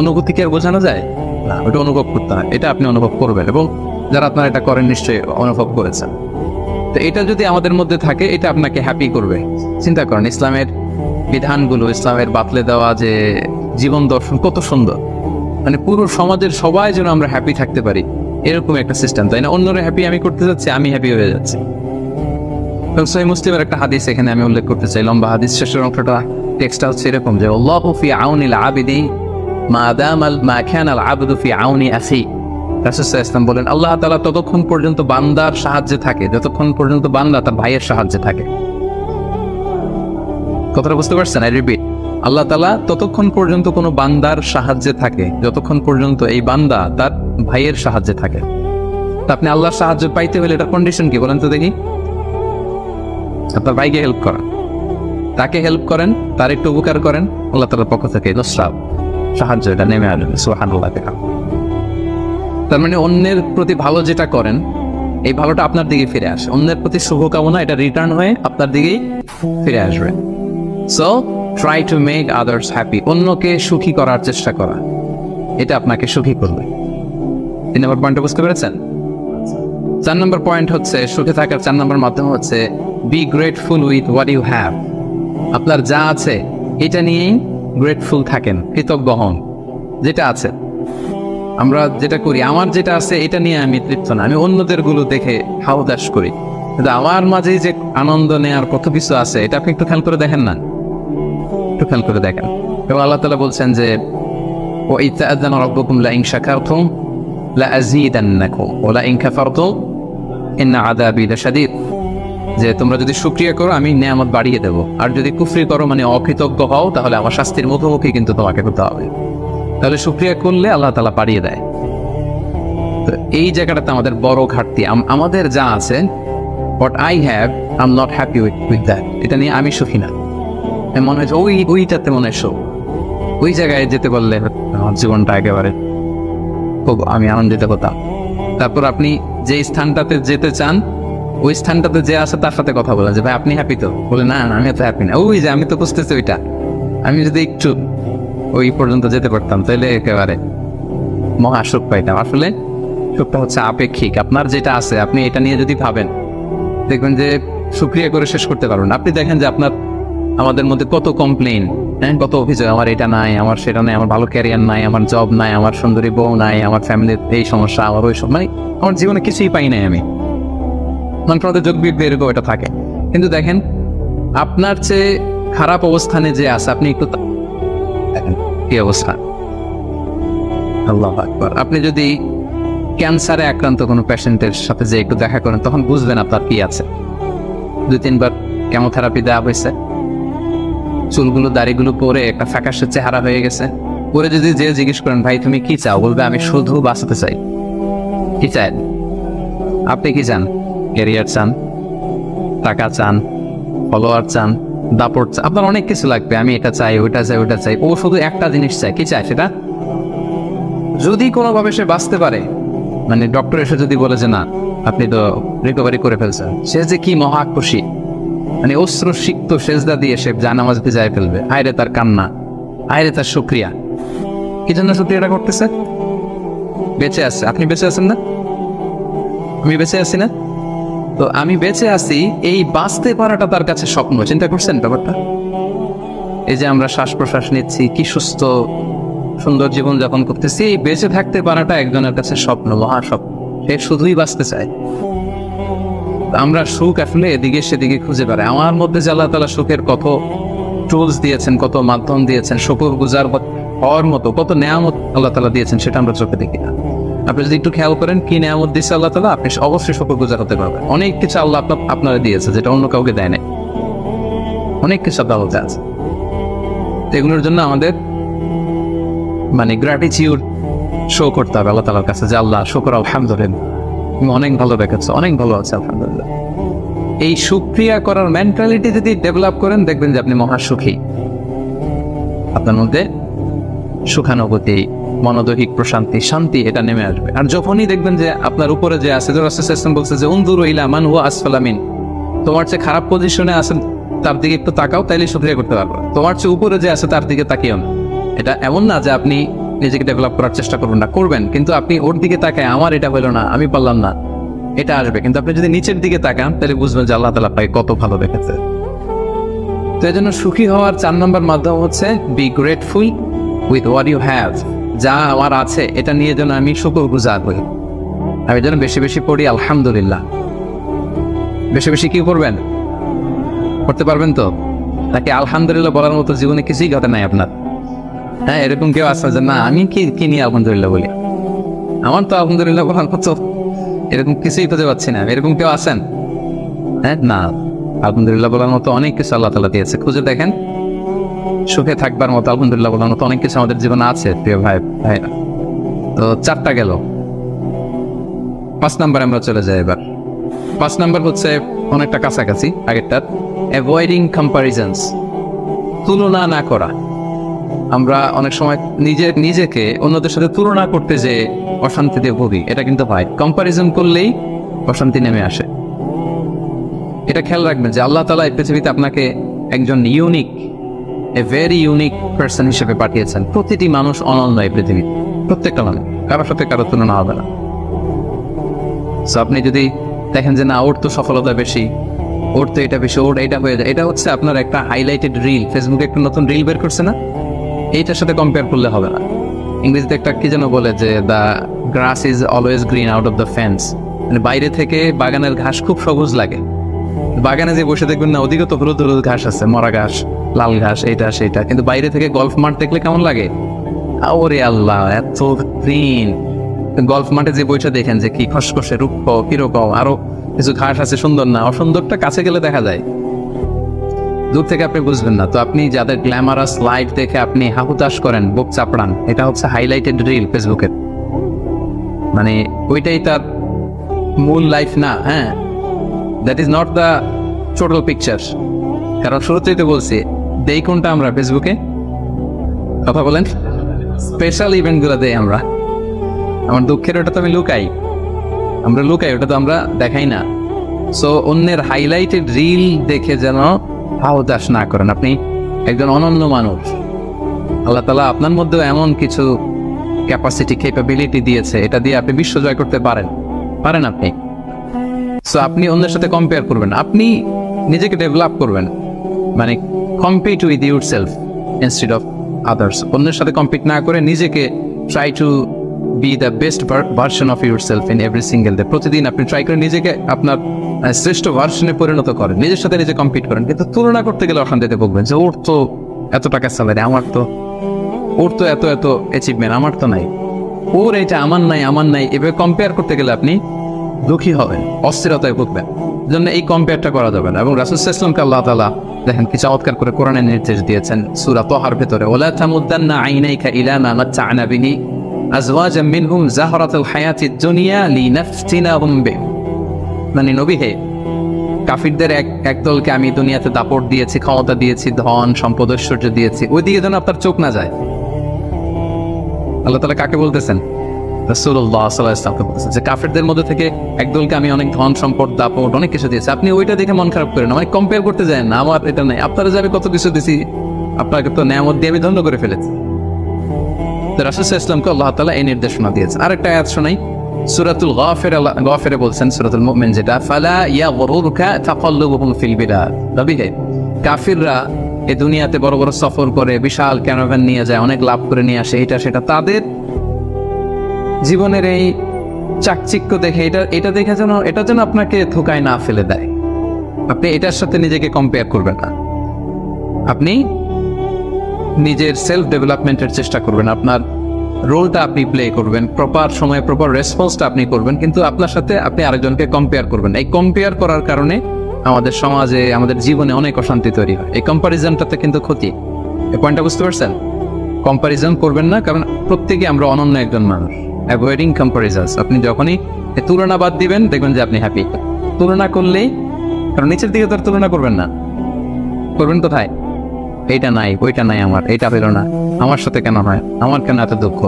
অনুভূতি কি আর বোঝানো যায় না? ওটা অনুভব করতে হয়, এটা আপনি অনুভব করবেন এবং যারা আপনারা এটা করেন নিশ্চয়ই অনুভব করেছেন। তো এটা যদি আমাদের মধ্যে থাকে, এটা আপনাকে হ্যাপি করবে। চিন্তা করেন ইসলামের বিধানগুলো, ইসলামের বাতলে দেওয়া যে জীবন দর্শন কত সুন্দর, মানে পুরো সমাজের সবাই যেন আমরা হ্যাপি থাকতে পারি, এরকম একটা সিস্টেম, তাই না? অন্যরা হ্যাপি আমি করতে যাচ্ছি, আমি হ্যাপি হয়ে যাচ্ছি। সহিহ মুসলিমের একটা হাদিস এখানে আমি উল্লেখ করতে চাই, লম্বা হাদিস, শেষের অংশটা টেক্সটটা হচ্ছে এরকম যে আল্লাহু ফি আউনিল আবিদি মা দামাল মা কানাল আবদু ফি আউনি আখি। রাসূল সাল্লাল্লাহু আলাইহি ওয়াসাল্লাম বলেন, আল্লাহ তাআলা ততক্ষণ পর্যন্ত বান্দার সাহায্যে থাকে যতক্ষণ পর্যন্ত বান্দা তার ভাইয়ের সাহায্যে থাকে। কথাটা বুঝতে পারছেন? আই রিপিট, আল্লাহ তাআলা ততক্ষণ পর্যন্ত কোনো বান্দার সাহায্যে থাকে যতক্ষণ পর্যন্ত এই বান্দা তার ভাইয়ের সাহায্যে থাকে। তা আপনি আল্লাহর সাহায্য পাইতে হলে এটা কন্ডিশন কি বলেন তো দেখি? আপনার ভাইকে হেল্প করেন, তাকে হেল্প করেন, তার একটু উপকার করেন, আল্লাহ তাআলার পক্ষ থেকে নুসরাত, সাহায্য এটা নেমে আসবে। সুবহানাল্লাহ। তার মানে অন্যের প্রতি ভালো যেটা করেন, এই ভালোটা আপনার দিকে ফিরে আসে। অন্যের প্রতি শুভকামনা এটা রিটার্ন হয়ে আপনার দিকেই ফিরে আসবে। So try to make others happy, অন্যকে সুখী করার চেষ্টা করা, এটা আপনাকে সুখী করবে। 3 নম্বর পয়েন্টটা বুঝতে পেরেছেন? 4 নম্বর পয়েন্ট হচ্ছে, সুখে থাকার 4 নম্বর মাধ্যম হচ্ছে be grateful with what you have. আপনার যা আছে এটা নিয়েই গ্রেটফুল থাকেন, কৃতজ্ঞ হন। যেটা আছে, আমরা যেটা করি, আমার যেটা আছে এটা নিয়ে আমি তৃপ্ত না, আমি অন্যদের গুলো দেখে হাউদাস করি, কিন্তু আমার মাঝে যে আনন্দ নেয়ার কত কিছু আছে এটা আপনি একটু খেয়াল করে দেখেন না? একটু খেয়াল করে দেখেন। এবং আল্লাহ তাআলা বলছেন যে ওয়া ইত্তাআযানা রাব্বুকুম লা ইন শাকারতুম লা আযীদান্নাকুম ওয়া লা ইন কাফারতুম ইন্না আযাবি লাশাদীদ। যে তোমরা যদি শুকরিয়া করো আমি নিয়ামত বাড়িয়ে দেব, আর যদি কুফরি করো মানে অকৃতজ্ঞ হও তাহলে আমার শাস্তির মুখোমুখি কিন্তু তোমাকে হতে হবে। তাহলে শুকরিয়া করলে আল্লাহ তাআলা বাড়িয়ে দেয়। তো এই জায়গাটাতে আমাদের বড় ঘাটতি, আমাদের যা আছে, what I have I'm not happy with that, এটা নিয়ে আমি সুখী না। মনে হচ্ছে ওইটাতে মনে হয় সুখ, ওই জায়গায় যেতে পারলে আমার জীবনটা একেবারে খুব আমি আনন্দিত হতাম। তারপর আপনি যে স্থানটাতে যেতে চান, ওই স্থানটাতে যে আছে তার সাথে কথা বলেন যে ভাই আপনি হ্যাপি তো? বলে না আমি তো হ্যাপি না। ওই যে আমি তো বুঝতেছি ওইটা, আমি যদি একটু ওই পর্যন্ত যেতে পারতাম তাহলে একেবারে মহা সুখ পাইতাম। আসলে সুখটা হচ্ছে আপেক্ষিক। আপনার যেটা আছে আপনি এটা নিয়ে যদি ভাবেন, দেখবেন যে শুকরিয়া করে শেষ করতে পারবেন। আপনি দেখেন যে আমাদের মধ্যে কত কমপ্লেইন, কত অভিযোগ, আমার এটা নাই, আমার সেটা নাই, আমার ভালো ক্যারিয়ার নাই, আমার জব নাই, আমার সুন্দরী বউ নাই, আমার ফ্যামিলির এই সমস্যা, আমার ওই সব, মানে আমার জীবনে কিছুই পাই নাই আমি। মানুষের যোগ বিয়োগ এরকম এটা থাকে। কিন্তু দেখেন আপনার চেয়ে খারাপ অবস্থানে যে আছে, আপনি একটু দেখেন কি অবস্থা। আল্লাহু আকবার। আপনি যদি ক্যান্সারে আক্রান্ত কোনো পেশেন্টের সাথে যে একটু দেখা করেন, তখন বুঝবেন আপনার কি আছে। 2-3 বার কেমোথেরাপি দেওয়া হয়েছে, চুলগুলো দাড়িগুলো পরে একটা ফ্যাকাশে চেহারা হয়ে গেছে। পরে যদি যে জিজ্ঞেস করেন ভাই তুমি কি চাও, বলবে আমি শুধু বাঁচাতে চাই। কি চান আপনি? কি চান? ক্যারিয়ার চান, টাকা চান, ফলোয়ার চান, দাপট চান, আপনার অনেক কিছু লাগবে। আমি এটা চাই, ওইটা চাই, ওইটা চাই। ও শুধু একটা জিনিস চাই। কি চায় সেটা? যদি কোনোভাবে সে বাঁচতে পারে, মানে ডক্টর এসে যদি বলে যে না আপনি তো রিকভারি করে ফেলছেন, সে যে কি মহা খুশি, মানে অস্ত্র সিক্ত সেজদা দিয়ে সে জানামাজ ভিজায় ফেলবে। আয়রে তার কান্না, আয়রে তার শুকরিয়া। কি জন্য শুকরিয়াটা করতেছে? বেঁচে আছে। আপনি বেঁচে আছেন না? আমি বেঁচে আছি না? তো আমি বেঁচে আছি, এই বাঁচতে পারাটা তার কাছে স্বপ্ন। চিন্তা করছেন ব্যাপারটা? এই যে আমরা শ্বাস প্রশ্বাস নিচ্ছি, কি সুস্থ সুন্দর জীবন যাপন করতেছি, এই বেঁচে থাকতে পারাটা একজনের কাছে স্বপ্ন, মহা স্বপ্ন। সে শুধুই বাঁচতে চায়। আমরা সুখ আসলে এদিকে সেদিকে খুঁজে বেড়াই। আমার মধ্যে যে আল্লাহ তাআলা সুখের কত টুলস দিয়েছেন, কত মাধ্যম দিয়েছেন, শুকর গুজার হওয়ার মতো কত নেয়ামত আল্লাহ তাআলা দিয়েছেন সেটা আমরা চোখে দেখি না। আপনি যদি একটু খেয়াল করেন কি নেয়ামত দিচ্ছে আল্লাহ তাআলা, আপনি অবশ্যই শুকরগুজার হতে পারবেন। অনেক কিছু আল্লাহ আপনারা দিয়েছে যেটা অন্য কাউকে দেয় নাই, অনেক কিছু আল্লাহ আছে। এগুলোর জন্য আমাদের মানে গ্র্যাটিটিউড শো করতে হবে আল্লাহ তাআলার কাছে যে আল্লাহ শুকর, আলহামদুলিল্লাহ তুমি অনেক ভালো রেখেছো, অনেক ভালো আছে আলহামদুলিল্লাহ। এই শুকরিয়া করার মেন্টালিটি যদি ডেভেলপ করেন দেখবেন যে আপনি মহাসুখী, আপনার মধ্যে সুখানুভূতি, মনোদৈহিক প্রশান্তি, শান্তি এটা নেমে আসবে। আর যখনই দেখবেন যে আপনার উপরে যে আছে, যে রাসূল সাল্লাল্লাহু আলাইহি ওয়াসাল্লাম বলছে যে উনজুরু ইলা মান হুয়া আসফালা মিন, তোমার চেয়ে খারাপ পজিশনে আছেন তার দিকে একটু তাকাও, তাইলে শুকরিয়া করতে পারবে। তোমার চেয়ে উপরে যে আছে তার দিকে তাকিও না। এটা এমন না যে আপনি নিজেকে ডেভেলপ করার চেষ্টা করবেন না, করবেন, কিন্তু আপনি ওর দিকে তাকায় আমার এটা হলো না, আমি পারলাম না, এটা আসবে। কিন্তু আপনি যদি নিচের দিকে তাকান তাহলে বুঝবেন যে আল্লাহ তাআলা আপনাকে কত ভালো রেখেছে। তো এই জন্য সুখী হওয়ার 4 নম্বর মাধ্যম হচ্ছে be grateful with what you have. যা আমার আছে এটা নিয়ে যেন আমি শুকরগুজার হই, আমি যেন বেশি বেশি পড়ি আলহামদুলিল্লাহ। বেশি বেশি কি করবেন, করতে পারবেন তো? নাকি আলহামদুলিল্লাহ বলার মতো জীবনে কিছুই ঘটে নাই আপনার? হ্যাঁ, এরকম কেউ আছে যে না আমি কি নিয়ে আলহামদুলিল্লাহ বলি, আমার তো আলহামদুলিল্লাহ বলার মতো এরকম কিছুই খুঁজে পাচ্ছি না। এরকম কেউ আছেন? হ্যাঁ, না, আলহামদুলিল্লাহ বলার মতো অনেক কিছু আল্লাহ তাআলা দিয়েছে। খুঁজে দেখেন, সুখে থাকবার মতো আলহামদুলিল্লাহ বলার মতো অনেক কিছু আমাদের জীবনে আছে প্রিয় ভাইরা। তো 4টা গেল, 5 নাম্বার আমরা চলে যাই এবার। 5 নাম্বার হচ্ছে অনেকটা কাছাকাছি আগেরটার, অ্যাভয়েডিং কম্পারিজনস, তুলনা না করা। আমরা অনেক সময় নিজেকে অন্যদের সাথে তুলনা করতে যে অশান্তিতে ভুগি, এটা কিন্তু হয়। কম্পারিজন করলেই অশান্তি নেমে আসে। এটা খেয়াল রাখবেন যে আল্লাহ তাআলা এই পৃথিবীতে আপনাকে একজন unique, a very unique person হিসেবে পাঠিয়েছেন। প্রতিটি মানুষ অনন্য এই পৃথিবী, প্রত্যেকটা মানুষ, কারোর সাথে কারো তুলনা হবে না। সো আপনি যদি দেখেন যে না ওর তো সফলতা বেশি, ওর তো এটা বেশি, ওর এটা হয়ে যায়, এটা হচ্ছে আপনার একটা হাইলাইটেড রিল। ফেসবুকে একটা নতুন রিল বের করছে না, এইটার সাথে কম্পেয়ার করলে হবে না। ইংরেজিতে একটা কি যেন বলে যে the grass is always green out of the fence, মানে বাইরে থেকে বাগানের ঘাস খুব সবুজ লাগে, বাগানে যে বসে দেখবেন না ওদিকে তো হলুদ হলুদ ঘাস আছে, মরা ঘাস, লাল ঘাস, এইটা সেইটা, কিন্তু বাইরে থেকে গল্ফ মাঠ দেখলে কেমন লাগে? ওরে আল্লাহ এত গ্রিন। গল্ফ মাঠে যে বইটা দেখেন যে কি খসখসে রুক্ষ কিরকম, আরো কিছু ঘাস আছে, সুন্দর না? অসুন্দরটা কাছে গেলে দেখা যায়, দূর থেকে আপনি বুঝবেন না। তো আপনি যাদের গ্ল্যামারাস লাইফ দেখে আপনি হাহুতাশ করেন, বুক চাপড়ান, এটা হচ্ছে হাইলাইটেড রিল ফেসবুকের, মানে ওইটাই তার মূল লাইফ না। হ্যাঁ, that is not the total picture. কারণ শুরুতেই তো বলছি দেই কোনটা আমরা ফেসবুকে, কথা বলেন, স্পেশাল ইভেন্ট গুলো দেই আমরা। আমার দুঃখের ওটা তো আমি লুকাই, আমরা লুকাই, ওটা তো আমরা দেখাই না। সো অন্যের হাইলাইটেড রিল দেখে যেন হাহুতাশ না করেন। আপনি একজন অনন্য মানুষ, আল্লাহ তাআলা আপনার মধ্যেও এমন কিছু ক্যাপাসিটি, ক্যাপাবিলিটি দিয়েছে, এটা দিয়ে আপনি বিশ্ব জয় করতে পারেন আপনি। সো আপনি অন্যের সাথে কম্পেয়ার করবেন, আপনি নিজেকে ডেভেলপ করবেন, মানে compete with your self instead of others. অন্যের সাথে কম্পিট না করে নিজেকে try to B the best version of your self in every single day. প্রতিদিন আপনি ট্রাই করে নিজেকে আপনার শ্রেষ্ঠ ভার্সনে পরিণত করেন, নিজের সাথে নিজে কম্পিট করেন। কিন্তু তুলনা করতে গেলে অশান্তিতে ভুগবেন যে ওর তো এত টাকা স্যালারি, ওর তো এত এত অ্যাচিভমেন্ট, আমার তো নাই, ওর এটা আমার নাই। এভাবে কম্পেয়ার করতে গেলে আপনি দুঃখী হবেন, অস্থিরতায় ভুগবেন। জন্য এই কম্পেয়ারটা করা যাবে না। এবং রাসূল সাল্লাল্লাহু আলাইহি ওয়াসাল্লামকে আল্লাহ তাআলা দেখেন কি চমৎকার করে কোরআনে নির্দেশ দিয়েছেন সূরা তাহার ভেতরে, ওয়ালা তামুদ্দান্না আইনাইকা ইলা মা মাত্তা'না বিহি আজওয়াজাম মিনহুম যাহরাতুল হায়াতিদ দুনিয়া লিনাফতিনাহুম বিহি। মানে নবী হে, কাফিরদের এক দলকে আমি দুনিয়াতে দাপট দিয়েছি, ক্ষমতা দিয়েছি, ধন সম্পদ ঐশ্বর্য দিয়েছি, ওইদিকে যেন আপনার চোখ না যায়। আল্লাহ তাআলা কাকে বলতেছেন? রাসূলুল্লাহ সাল্লাল্লাহু আলাইহি ওয়াসাল্লামকে বলতেছেন যে কাফিরদের মধ্যে থেকে একদলকে আমি অনেক ধন সম্পদ দাপট অনেক কিছু দিয়েছি, আপনি ওইটা দেখে মন খারাপ করেন না, মানে কম্পেয়ার করতে যায় না, আমার এটা নাই, আপনারা যাবে কত কিছু দিয়েছি, আপনাকে তো নেয়ামত দিয়ে আমি ধন্য করে ফেলেছি। তো রাসূল সাল্লাল্লাহু আলাইহি ওয়াসাল্লামকে আল্লাহ তাআলা এই নির্দেশনা দিয়েছেন। আরেকটা আয়াত শোনাই, সূরাতুল গাফিরে বলছেন, সূরাতুল মুমিন যেটা, ফালা ইয়াগরুরকা তাকাল্লুবুহুম ফিল বিলাদ। নবী হে, কাফিররা এই দুনিয়াতে বড় বড় সফর করে, বিশাল ক্যারাভান নিয়ে যায়, অনেক লাভ করে নিয়ে আসে, এটা সেটা, তাদের জীবনের এই চাকচিক্য দেখে এটা দেখে এটা যেন আপনাকে ধোকায় না ফেলে দেয়। আপনি এটার সাথে নিজেকে কম্পেয়ার করবেন না। আপনি নিজের সেলফ ডেভেলপমেন্টের চেষ্টা করবেন, আপনার রোলটা আপনি প্লে করবেন, প্রপার সময়ে প্রপার রেসপন্সটা আপনি করবেন, কিন্তু আপনার সাথে আপনি আরেকজনকে কম্পেয়ার করবেন। এই কম্পেয়ার করার কারণে আমাদের সমাজে, আমাদের জীবনে অনেক অশান্তি তৈরি হয়। এই কম্পারিজনটাতে কিন্তু ক্ষতি। এই পয়েন্টটা বুঝতে পারছেন? কম্পারিজন করবেন না, কারণ প্রত্যেকে আমরা অনন্য একজন মানুষ। Avoiding comparisons. আপনি যখনই তুলনা বাদ দিবেন, দেখবেন যে আপনি হ্যাপি। তুলনা করলেই, কারণ নিচের দিকে তো আর তুলনা করবেন না, করবেন কোথায়? এইটা নাই, ওইটা নাই, আমার এইটা পেল না, আমার সাথে কেন হয়, আমার কেন এত দুঃখ।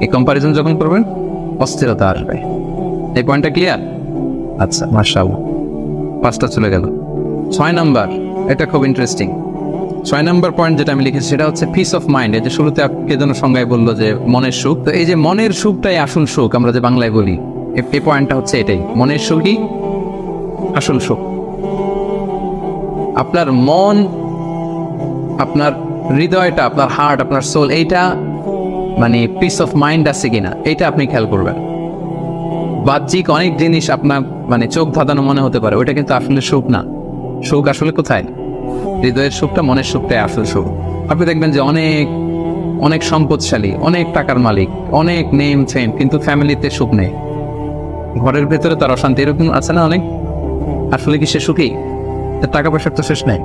এই কম্পারিজন যখন করবেন, অস্থিরতা আসবে। এই পয়েন্টটা ক্লিয়ার? আচ্ছা, মাশাআল্লাহ, 5টা চলে গেল। 6 নাম্বার, এটা খুব ইন্টারেস্টিং। 6 নাম্বার পয়েন্ট যেটা আমি লিখেছি সেটা হচ্ছে পিস অফ মাইন্ড। এই যে শুরুতে কে যেন সংজ্ঞায় বললো যে মনের সুখ, তো এই যে মনের সুখটাই আসল সুখ, আমরা যে বাংলায় বলি, এই পয়েন্টটা হচ্ছে এটাই, মনের সুখই আসল সুখ। আপনার মন, আপনার হৃদয়টা, আপনার হার্ট, আপনার সোল, এইটা মানে পিস অফ মাইন্ড আছে কিনা, এইটা আপনি খেয়াল করবেন। বাহ্যিক অনেক জিনিস আপনার মানে চোখ ধাঁধানো মনে হতে পারে, ওইটা কিন্তু আসলে সুখ না। সুখ আসলে কোথায়? হৃদয়ের সুখটা, মনের সুখটাই আসল সুখ। আপনি দেখবেন যে অনেক অনেক সম্পদশালী, অনেক টাকার মালিক, অনেক নেম ফেম, কিন্তু ফ্যামিলিতে সুখ নেই, ঘরের ভেতরে তার অশান্তি। এরকম আছে না অনেক? আসলে কি সে সুখী? টাকা পয়সার তো শেষ নেই,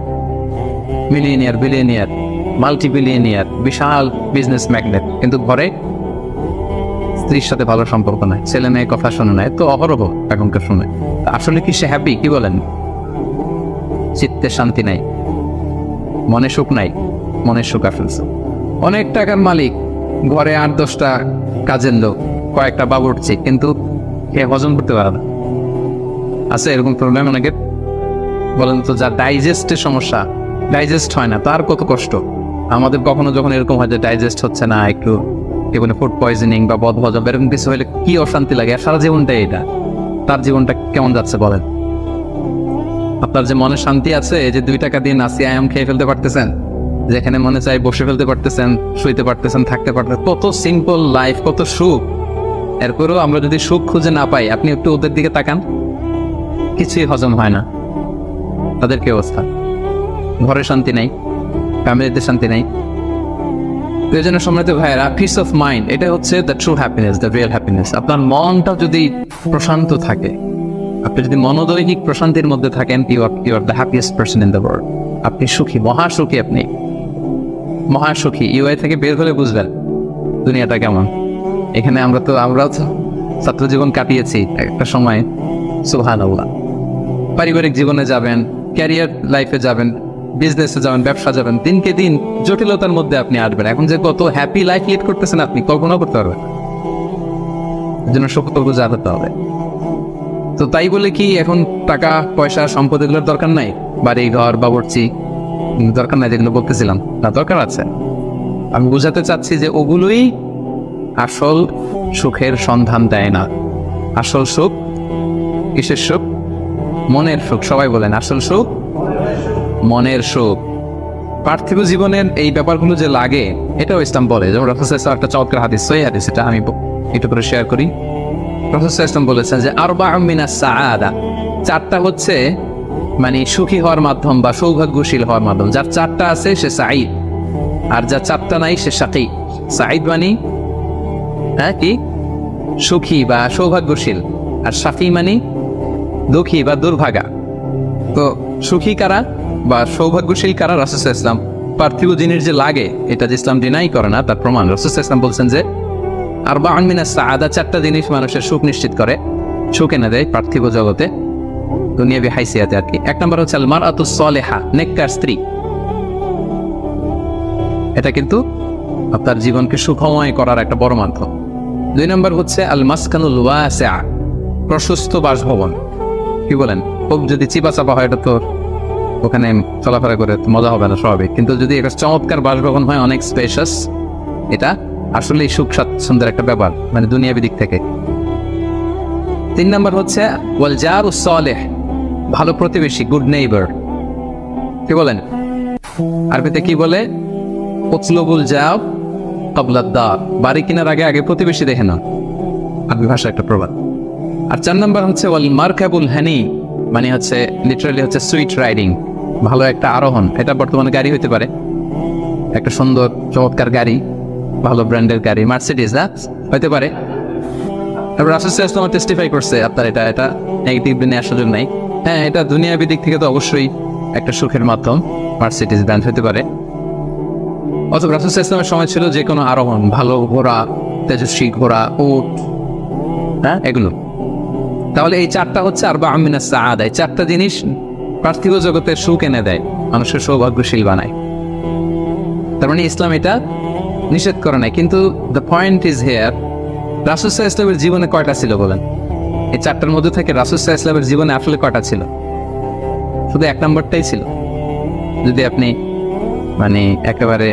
মিলিয়নিয়ার, বিলিয়নিয়ার, মাল্টি বিলিয়নিয়ার, বিশাল বিজনেস ম্যাগনেট, কিন্তু ঘরে স্ত্রীর সাথে ভালো সম্পর্ক নাই, ছেলে মেয়ে কথা শোনে না, তো অহরহ এখনকার শুনে। আসলে কি সে হ্যাপি? কি বলেন? চিত্তে শান্তি নাই, মনে সুখ নাই। মনের সুখ আসলে অনেক টাকার মালিক, ঘরে 8-10টা কাজের লোক, কয়েকটা বাবুর্চি, কিন্তু কে হজম করতে পারে না। আছে এরকম প্রবলেম অনেকের? বলেন তো, যা ডাইজেস্টের সমস্যা, ডাইজেস্ট হয় না, তার কত কষ্ট। আমাদের কখনো যখন এরকম হয় যে ডাইজেস্ট হচ্ছে না, একটু কি বলে ফুড পয়জনিং বা বদহজম এরকম কিছু হলে কি অশান্তি লাগে। সারা জীবনটাই এটা, তার জীবনটা কেমন যাচ্ছে বলেন? আপনার যে মনে শান্তি আছে, এই যে 2 টাকা দিয়ে নাসি আয়াম খেয়ে ফেলতে পারতেছেন, যেখানে মনে চাই বসে ফেলতে পারতেছেন, শুইতে পারতেছেন, থাকতে পারতেছেন, কত সিম্পল লাইফ, কত সুখ। এরপরেও আমরা যদি সুখ খুঁজে না পাই, আপনি একটু ওদের দিকে তাকান, কিছুই হজম হয় না। তাদের কি অবস্থা? ঘরে শান্তি নাই, ফ্যামিলিতে শান্তি নাই। এই জন্য সম্মানিত ভাইয়েরা, পিস অফ মাইন্ড, এটা হচ্ছে the true happiness, the real happiness. আপনার মনটা যদি প্রশান্ত থাকে, আপনি যদি মনোদৈনিক প্রশান্তির মধ্যে থাকেন, you are the happiest person in the world. আপনি সুখী, মহাসুখী, আপনি মহাসুখী। ইউআই থেকে বের হলে বুঝবেন দুনিয়াটা কেমন। এখানে আমরাও তো ছাত্র জীবন কাটিয়েছি একটা সময়, সুবহানাল্লাহ। পারিবারিক জীবনে যাবেন, ক্যারিয়ার লাইফে যাবেন, বিজনেসে যাবেন, ব্যবসা যাবেন, দিনকে দিন জটিলতার মধ্যে আপনি আসবেন। এখন যে কত হ্যাপি লাইফ লিড করতেছেন, আপনি কল্পনা করতে পারবেন। এর জন্য সত্য বুঝে আনতে হবে। তো তাই বলে কি এখন টাকা পয়সা সম্পদ এগুলোর দরকার নাই? বাড়ি ঘর বাবুর্চি দরকার নাই, যেগুলো বলতেছিলাম না, দরকার আছে। আমি বুঝাতে চাচ্ছি যে ওগুলোই আসল সুখের সন্ধান দেয় না। আসল সুখ কিসের সুখ? মনের সুখ। সবাই বলেন আসল সুখ মনের সুখ। পার্থিব জীবনের এই ব্যাপারগুলো যে লাগে, এটাও ইসলাম বলে। যেমন রাসূল সাল্লাল্লাহু আলাইহি ওয়াসাল্লাম একটা চমৎকার হাদিস, সহিহ হাদিস, এটা আমি একটু করে শেয়ার করি। রাসূল সাল্লাল্লাহু আলাইহি ওয়াসাল্লাম বলেছেন যে আরবাউম মিনাস সাআদা, 4টা হচ্ছে মানে সুখী হওয়ার মাধ্যম বা সৌভাগ্যশীল হওয়ার মাধ্যম। যার 4টা আছে সে সাঈদ, আর যার 4টা নাই সে শাকী। সাঈদ মানে কি? সুখী বা সৌভাগ্যশীল, আর শাকী মানে দুঃখী বা দুর্ভাগা। তো সুখী কারা বা সৌভাগ্যশীল কারা? রাসূল সাল্লাল্লাহু আলাইহি ওয়াসাল্লাম পার্থিব জিনিস যে লাগে, এটা যে ইসলাম ডিনাই করে না, তার প্রমাণ রাসূল সাল্লাল্লাহু আলাইহি ওয়াসাল্লাম বলছেন যে আরবাউন মিনাস সাআদা, 4টা জিনিস মানুষের সুখ নিশ্চিত করে, সুখ এনে দেয় পার্থিব জগতে, দুনিয়াবি হাইসিয়াতে আর কি। 1 নম্বর হচ্ছে আল মারআতুস সালিহা, নেককার স্ত্রী। এটা কিন্তু আপনার জীবনকে সুখময় করার একটা বড় মাধ্যম। 2 নম্বর হচ্ছে আল মাসকানুল ওয়াসিআ, প্রশস্ত বাসভবন। কি বলেন? খুব যদি চিপা চাপা হয়, এটা তো ওখানে চলাফেরা করে মজা হবে না, স্বাভাবিক। কিন্তু যদি একটা চমৎকার বাসভবন হয়, অনেক স্পেশাস, এটা আসলেই সুখ স্বাচ্ছন্দ্যের একটা ব্যাপার, মানে দুনিয়াবি দিক থেকে। 3 নম্বর হচ্ছে ওয়াল জারুস সালিহ, ভালো প্রতিবেশী, গুড নেইবার। কি বলেন? আরবিতে কি বলে? উতলুবুল জাব ক্বাবলাদ দার, বাড়ি কেনার আগে আগে প্রতিবেশী দেখে না, আরবি ভাষা একটা প্রবাদ। আর 4 নম্বর হচ্ছে ওয়াল মারকাবুল হানি, মানে হচ্ছে লিটারালি হচ্ছে সুইট রাইডিং, ভালো একটা আরোহণ। এটা বর্তমানে গাড়ি হইতে পারে, একটা সুন্দর চমৎকার গাড়ি, ভালো ব্র্যান্ডের গাড়ি, মার্সিডিজ না হইতে পারে। তারপর রাসূল সাল্লাল্লাহু আলাইহি ওয়াসাল্লাম টেস্টিফাই করছে আপনার এটা নেগেটিভ নেওয়ার সুযোগ নাই। হ্যাঁ, এটা দুনিয়াবি দিক থেকে তো অবশ্যই একটা সুখের মাধ্যম, মার্সিডিজ ব্র্যান্ড হতে পারে। অথবা রাসূল সাল্লাল্লাহু আলাইহি ওয়াসাল্লামের সময় ছিল যে কোনো আরোহণ, ভালো ঘোড়া, তেজস্বী ঘোড়া, উট, হ্যাঁ এগুলো। তাহলে এই চারটা হচ্ছে আরবাউম মিনাস সাআদা। এই চারটা জিনিস পার্থিব জগতের সুখ এনে দেয়, মানুষের সৌভাগ্যশীল বানায়। তার মানে ইসলাম এটা নিষেধ করে নাই। কিন্তু দ্য পয়েন্ট ইজ হেয়ার, রাসূল সাল্লাল্লাহু আলাইহি ওয়াসাল্লামের জীবনে কয়টা ছিল বলেন? এই চারটার মধ্যে থেকে রাসূল সাল্লাল্লাহু আলাইহি ওয়াসাল্লামের জীবনে আসলে কয়টা ছিল? শুধু এক নম্বরটাই ছিল। যদি আপনি মানে একেবারে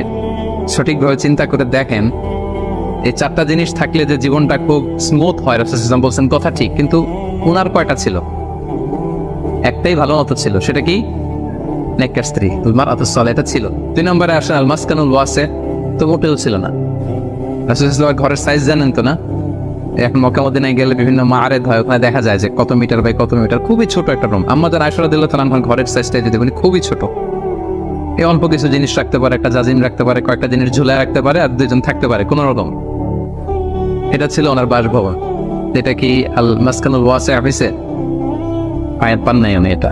সঠিকভাবে চিন্তা করে দেখেন, এই চারটা জিনিস থাকলে যে জীবনটা খুব স্মুথ হয়, রাসূল সাল্লাল্লাহু আলাইহি ওয়াসাল্লাম বলছেন কথা ঠিক, কিন্তু ওনার কয়টা ছিল? একটাই ভালো মতো ছিল, সেটা কি? নেককার স্ত্রী, মারআতুস সালিহা, এটা ছিল। 2 নম্বরে আসেন আল মাসকানুল ওয়াসি, তো মোটেও ছিল না। রাসূল সাল্লাল্লাহু আলাইহি ওয়াসাল্লাম ঘরের সাইজ জানেন তো না? এখন মক্কা মদিনায় গেলে বিভিন্ন মাআরিদ হয়, ওখানে দেখা যায় যে কত মিটার বাই কত মিটার, খুবই ছোট একটা রুম। আম্মাজান আয়েশা রাদিয়াল্লাহু তাআলা আনহার ঘরের সাইজটা যদি বলি খুবই ছোট। এই অল্প কিছু জিনিস রাখতে পারে, একটা জাজিম রাখতে পারে, কয়েকটা জিনিস ঝুলায় রাখতে পারে, আর দুইজন থাকতে পারে কোন রকম। এটা ছিল ওনার বাসভবন। এটা কি আল মাসকানুল ওয়াসি হইছে? আয়াত পান নাই উনি এটা।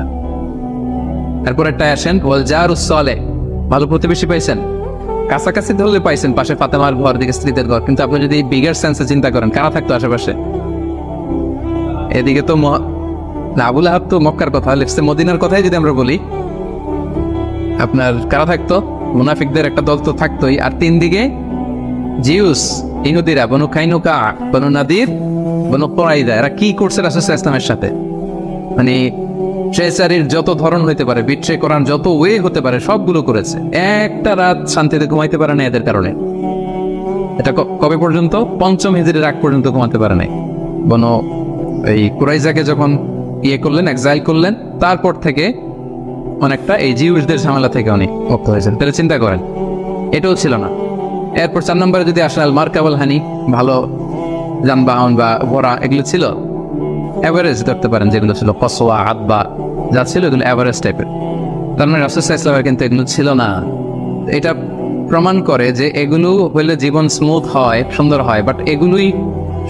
তারপর একটা আসেন ওয়াল জারুস সালেহ, ভালো প্রতিবেশী পাইছেন, কাছাকাছি ধরলে পাইছেন, পাশে ফাতেমার ঘর, দিকে স্ত্রীদের ঘর। কিন্তু আপনি যদি বিগার সেন্সে চিন্তা করেন, কারা থাকতো আশেপাশে? এদিকে তো আবুল আহাব তো মক্কার কথা, লেফসে মদিনার কথাই যদি আমরা বলি, আপনার কারা থাকতো? মুনাফিকদের একটা দল তো থাকতোই। আর 3 দিকে জিউস, ইহুদিরা, বনু কাইনুকা, বনু নাদির, বনু কুরাইযা। এরা কি করছে রাসূল সাল্লাল্লাহু আলাইহি ওয়াসাল্লামের সাথে? মানে ট্রেসারির যত ধরন হইতে পারে, বিট্রে করার যত ওয়ে হতে পারে, সবগুলো করেছে। একটা রাত শান্তিতে ঘুমাইতে পারে না এদের কারণে। এটা কবে পর্যন্ত? 5ম হিজরির আগ পর্যন্ত ঘুমাতে পারে নাই। বনু এই কুরাইজাকে যখন করলেন, এক্সাইল করলেন, তারপর থেকে অনেকটা এই জিউসদের ঝামেলা থেকে উনি মুক্ত হয়েছেন। তাহলে চিন্তা করেন, এটাও ছিল না। এরপর 4 নম্বরে যদি আসেন আল মারকাবাল হানি, ভালো যানবাহন বা ঘোড়া, এগুলো ছিল। এভারেজ ধরতে পারেন যেগুলো ছিল, কসওয়া, আদবা যা ছিল এগুলো এভারেজ টাইপের। তার মানে রাসূল সাল্লাল্লাহু আলাইহি ওয়াসাল্লাম কিন্তু এগুলো ছিল না। এটা প্রমাণ করে যে এগুলো হইলে জীবন স্মুথ হয়, সুন্দর হয়, বাট এগুলোই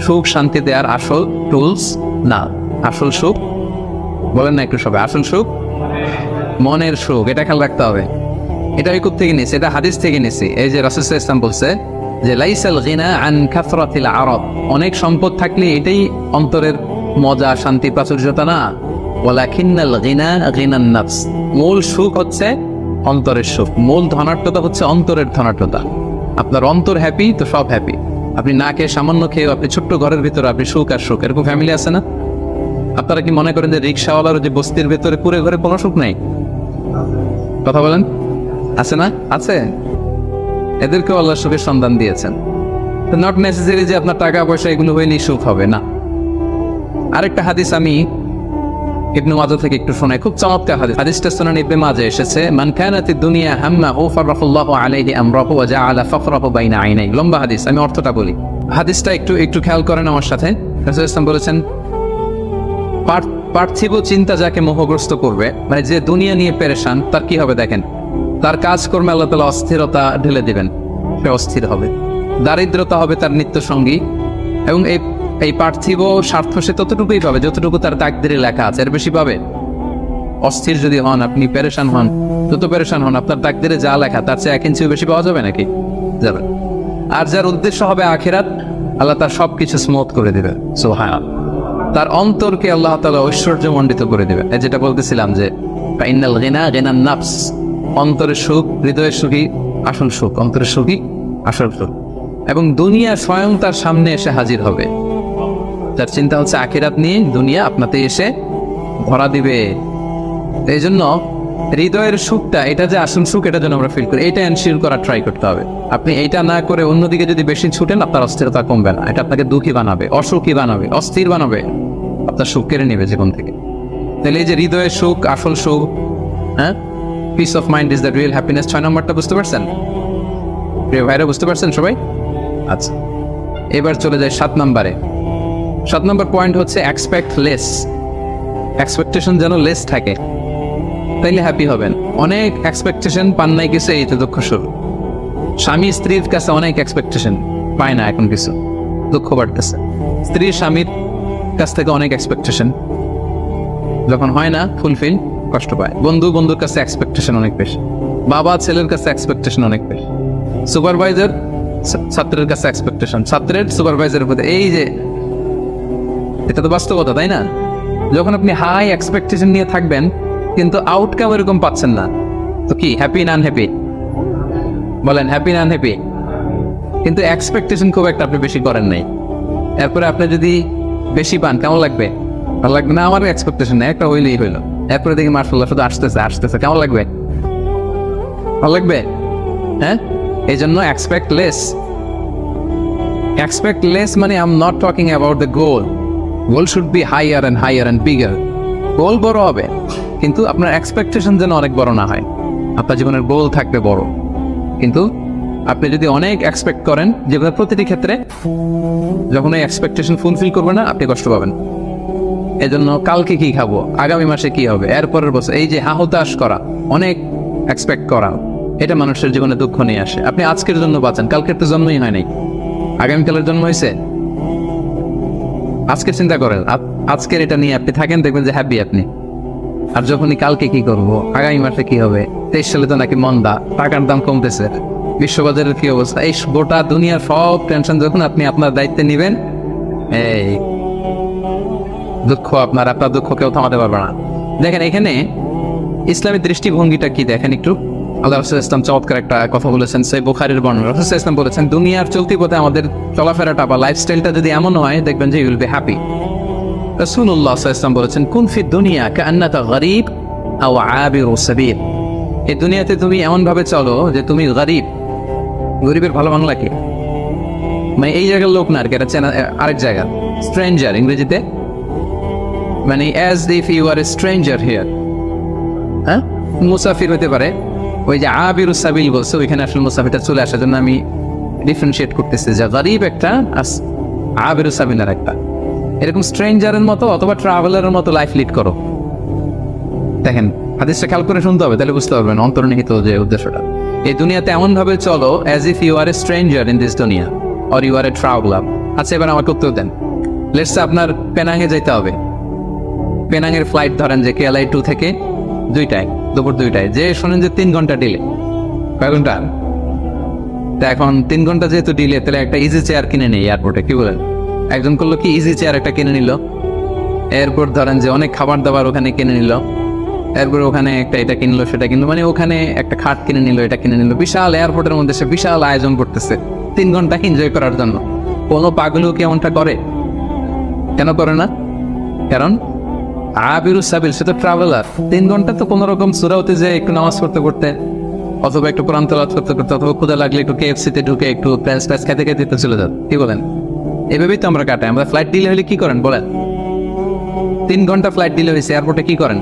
সুখ শান্তি দেওয়ার আসল টুলস না। আসল সুখ বলেন না একটু সবাই, আসল সুখ মনের সুখ। এটা খেয়াল রাখতে হবে। এটা আমি থেকে নিয়েছি, এটা হাদিস থেকে নিয়েছি। এই যে রাসূল সাল্লাল্লাহু আলাইহি ওয়াসাল্লাম বলছে যে লাইসাল গিনা আন কাসরাতিল আরাব, অনেক সম্পদ থাকলে এটাই অন্তরের মজা, শান্তি, প্রাচুর্যতা না। ওয়ালাকিন্নাল গিনা গিনান নাফস, মূল সুখ হচ্ছে অন্তরের সুখ। মূল ধনাঢ্যতা হচ্ছে অন্তরের ধনাঢ্যতা। আপনার অন্তর হ্যাপি তো সব হ্যাপি। আপনি না খেয়ে, সামান্য খেয়ে, আপনি ছোট্ট ঘরের ভিতরে আপনি সুখ আর সুখ, এরকম ফ্যামিলি আছে না? আপনারা কি মনে করেন যে রিক্সাওয়ালার যে বস্তির ভেতরে কুড়ে ঘরে কোনো সুখ নেই? কথা বলেন, আছে না? আছে। এদেরকেও আল্লাহ সুখের সন্ধান দিয়েছেন। নট নেসেসারি যে আপনার টাকা পয়সা এগুলো হইলেই সুখ হবে না। আরেকটা হাদিস আমি ইবনে মাজাহ থেকে একটু শোনাই, খুব চমৎকার হাদিস। হাদিসটা সুনান ইবনে মাজাহ এসেছে, মান কানাতিদ দুনিয়া হাম্মাহু ফারাফাল্লাহু আলাইহি আমরাহু ওয়া জাআলা ফাকরাহু বাইনা আইনাই। লম্বা হাদিস, আমি অর্থটা বলি। হাদিসটা একটু খেয়াল করেন আমার সাথে। রাসূল সাল্লাল্লাহু বলেছেন, পার্থিব চিন্তা যাকে মোহগ্রস্ত করবে, মানে যে দুনিয়া নিয়ে পেরেশান, তার কি হবে দেখেন? তার কাজকর্মে আল্লাহ তাআলা অস্থিরতা ঢেলে দিবেন, সে অস্থির হবে। দারিদ্রতা হবে তার নিত্য সঙ্গী, এবং এই পার্থিব স্বার্থ সে ততটুকুই পাবে যতটুকু তার তাকদীরে লেখা আছে, এর বেশি পাবে? অস্থির যদি হন, আপনি পেরেশান হন, যত পেরেশান হন, আপনার তাকদীরে যা লেখা তার চেয়ে 1 ইঞ্চিও বেশি পাওয়া যাবে নাকি? যাবে। আর যার উদ্দেশ্য হবে আখিরাত, আল্লাহ তার সবকিছু স্মুথ করে দিবে। সুবহানাল্লাহ। তার অন্তরকে আল্লাহ তাআলা ঐশ্বর্যমণ্ডিত করে দিবে। যেটা বলতেছিলাম যে ইন্নাল গিনা গিনান নাফস, অন্তরের সুখ, হৃদয়ের সুখী আসল সুখ, অন্তরের সুখী আসল সুখ। এবং দুনিয়া স্বয়ং তার সামনে এসে হাজির হবে। যার চিন্তা হচ্ছে আখিরাত নিয়ে, দুনিয়া আপনাতে এসে ভরা দিবে। এই জন্য হৃদয়ের সুখটা, এটা যে আসল সুখ, এটা যেন আমরা ফিল করি, এটা এনশিওর করার ট্রাই করতে হবে। আপনি এইটা না করে অন্যদিকে যদি বেশি ছুটেন, আপনার অস্থিরতা কমবে না, এটা আপনাকে দুঃখী বানাবে, অসুখী বানাবে, অস্থির বানাবে, আপনার সুখ কেড়ে নেবে জীবন থেকে। তাহলে এই যে হৃদয়ের সুখ, আসল সুখ, হ্যাঁ, piece of mind is the real happiness. 6 নম্বরটা বুঝতে পারছেন প্রিয় ভাইরা? বুঝতে পারছেন সবাই? আচ্ছা, এবার চলে যায় 7 নম্বরে। 7 নম্বর পয়েন্ট হচ্ছে এক্সপেক্ট লেস। এক্সপেকটেশন যেন লেস থাকে, তাইলে হ্যাপি হবেন। অনেক এক্সপেকটেশন পান নাই কিছু, এই তো দুঃখ শুরু। স্বামী স্ত্রীর কাছে অনেক এক্সপেকটেশন, পায় না এখন কিছু, দুঃখ বাড়তেছে। স্ত্রী স্বামীর কাছ থেকে অনেক এক্সপেকটেশন, যখন হয় না ফুলফিল, কষ্ট পায়। বন্ধুর কাছে এক্সপেকটেশন অনেক বেশি, বাবা ছেলের কাছে এক্সপেকটেশন অনেক বেশি, সুপারভাইজার ছাত্রের কাছে এক্সপেকটেশন, ছাত্রের সুপারভাইজারের প্রতি। এই যে এটা তো বাস্তবতা, তাই না? যখন আপনি হাই এক্সপেকটেশন নিয়ে থাকবেন কিন্তু আউটকাম এরকম পাচ্ছেন না, তো কি হ্যাপি না আনহ্যাপি? বলেন হ্যাপি না আনহ্যাপি? কিন্তু এক্সপেকটেশন খুব একটা আপনি বেশি করেন নাই, এরপরে আপনি যদি বেশি পান কেমন লাগবে? ভালো লাগবে না? আমারও এক্সপেকটেশন নেই, একটা হইলেই হইলো, এরপরে দেখি মাশাআল্লাহ শুধু আসতেছে, কেমন লাগবে? ভালো লাগবে? হ্যাঁ, এই জন্য এক্সপেক্ট লেস মানে I am not talking about the goal should be higher and bigger. Goal বড় হবে কিন্তু আপনার এক্সপেকটেশন যেন অনেক বড় না হয়। আপনার জীবনের গোল থাকবে বড়, কিন্তু আপনি যদি অনেক এক্সপেক্ট করেন জীবনের প্রতিটি ক্ষেত্রে, যখন এই এক্সপেকটেশন ফুলফিল করবে না আপনি কষ্ট পাবেন। এজন্য কালকে কি খাবো, আগামী মাসে কি হবে, এরপরের বছর, এই যে হাহুতাশ করা, অনেক এক্সপেক্ট করা, এটা মানুষের জীবনে দুঃখ নিয়ে আসে। আপনি আজকের জন্য বাঁচেন, কালকের তো জন্মই হয় নাই, আগামীকালের জন্ম হয়েছে। আজকে চিন্তা করেন, আজকের এটা নিয়ে আপনি থাকেন, দেখবেন যে হ্যাপি আপনি। আর যখনই কালকে কি করব, আগামী মাসে কি হবে, 23 সালে তো নাকি মন্দা, টাকার দাম কমতেছে, বিশ্ববাজারের কি অবস্থা, এই গোটা দুনিয়ার সব টেনশন যখন আপনি আপনার দায়িত্বে নিবেন, এই দুঃখ আপনার দুঃখ কেউ থামাতে পারবে না। দেখেন এখানে ইসলামী দৃষ্টিভঙ্গিটা কি দেখেন একটু। আল্লাহ রাসূল ইসলাম চমৎকার একটা কথা বলেছেন, সহিহ বুখারীর বর্ণনা। রাসূল ইসলাম বলেছেন, দুনিয়ার চলতি পথে আমাদের চলাফেরাটা বা লাইফস্টাইলটা যদি এমন হয়, দেখবেন যে ইউ উইল বি হ্যাপি। রাসূলুল্লাহ সাল্লাল্লাহু আলাইহি ওয়াসাল্লাম বলেছেন, কুন ফি দুনিয়া কাআন্নাকা গরীব আও আবিরু সাবিল। এই দুনিয়াতে তুমি এমন ভাবে চলো যে তুমি গরীব। গরীবের ভালো বাংলা কি? মানে এই জায়গার লোক না আর কি, এটা আরেক জায়গা, স্ট্রেঞ্জার ইংরেজিতে, মানে as if you are a stranger here. হ্যাঁ, মুসাফির হতে পারে। ওই যে আবিরু সাবিল বলছে, ওইখানে আসলে মুসাফিরটা চলে আসার জন্য আমি ডিফারেন্সিয়েট করতেছি যে গরীব একটা, আবিরু সাবিলের একটা। এরকম স্ট্রেঞ্জারের মতো অথবা ট্রাভেলারের মতো লাইফ লিড করো। দেখেন হাদিসটা খেয়াল করে শুনতে হবে, তাহলে বুঝতে পারবেন অন্তর্নিহিত যে উদ্দেশ্যটা। এই দুনিয়াতে এমন ভাবে চলো as if you are a stranger in this দুনিয়া or you are a traveller. আচ্ছা, এবার আমাকে উত্তর দেন। লেটস সে আপনার পেনাঙে যাইতে হবে, পেনাঙের ফ্লাইট ধরেন যে কেএলআই 2 থেকে 2টায়, দুপুর 2টায়, যে শোনেন যে 3 ঘন্টা ডিলে। কয় ঘন্টা? তা এখন 3 ঘন্টা যেহেতু ডিলে, তাহলে একটা ইজি চেয়ার কিনে নেই এয়ারপোর্টে, কি বলেন? একজন করলো কি, ইজি চেয়ার একটা কিনে নিল। এরপর ধরেন যে অনেক খাবার দাবার ওখানে কিনে নিল, এরপর ওখানে একটা এটা কিনলো সেটা কিনলো, মানে ওখানে একটা খাট কিনে নিল, এটা কিনে নিল। বিশাল এয়ারপোর্টের মধ্যে সে বিশাল আয়োজন করতেছে 3 ঘন্টা এনজয় করার জন্য। কোনো পাগলও কি এমনটা করে? কেন করে না? কারণ আবিরু সাবিল, সে তো ট্রাভেলার। 3 ঘন্টা তো কোনো রকম সূরাতে যে একটু নামাজ পড়তে করতে, অথবা একটু কোরআন তেলাওয়াত করতে করতে, অথবা ক্ষুধা লাগলে একটু কেএফসিতে ঢুকে একটু ফ্রেঞ্চ ফ্রাইস খেতে খেতে চলে যান, কি বলেন? এভাবেই তো আমরা কাটাই। আমরা ফ্লাইট ডিলে হলে কি করেন বলেন? 3 ঘন্টা ফ্লাইট ডিলে হয়েছে, এয়ারপোর্টে কি করেন?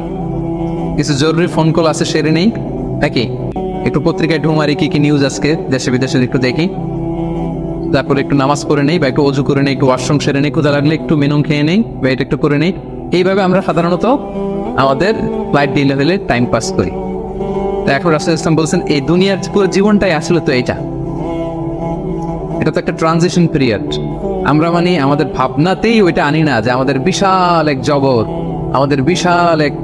কিছু জরুরি ফোন কল আছে, সেরে নেই নাকি? একটু পত্রিকায় ঢুমারি, কি কি নিউজ আজকে দেশে বিদেশে একটু দেখি, তারপরে একটু নামাজ পড়ে নেই, বা একটু অজু করে নেই, একটু ওয়াশরুম সেরে নেই, ক্ষুধা লাগলে একটু মেনু খেয়ে নেই, বা এটা একটু করে নেই। এইভাবে আমরা সাধারণত আমাদের ফ্লাইট ডিলে হলে টাইম পাস করি। তো এখন রাসূল ইসলাম বলছেন, এই দুনিয়ার পুরো জীবনটাই আসলে তো এটা তো একটা ট্রানজিশন পিরিয়ড। আমরা মানে আমাদের ভাবনাতেই ওইটা আনি না যে আমাদের বিশাল এক জগৎ, আমাদের বিশাল এক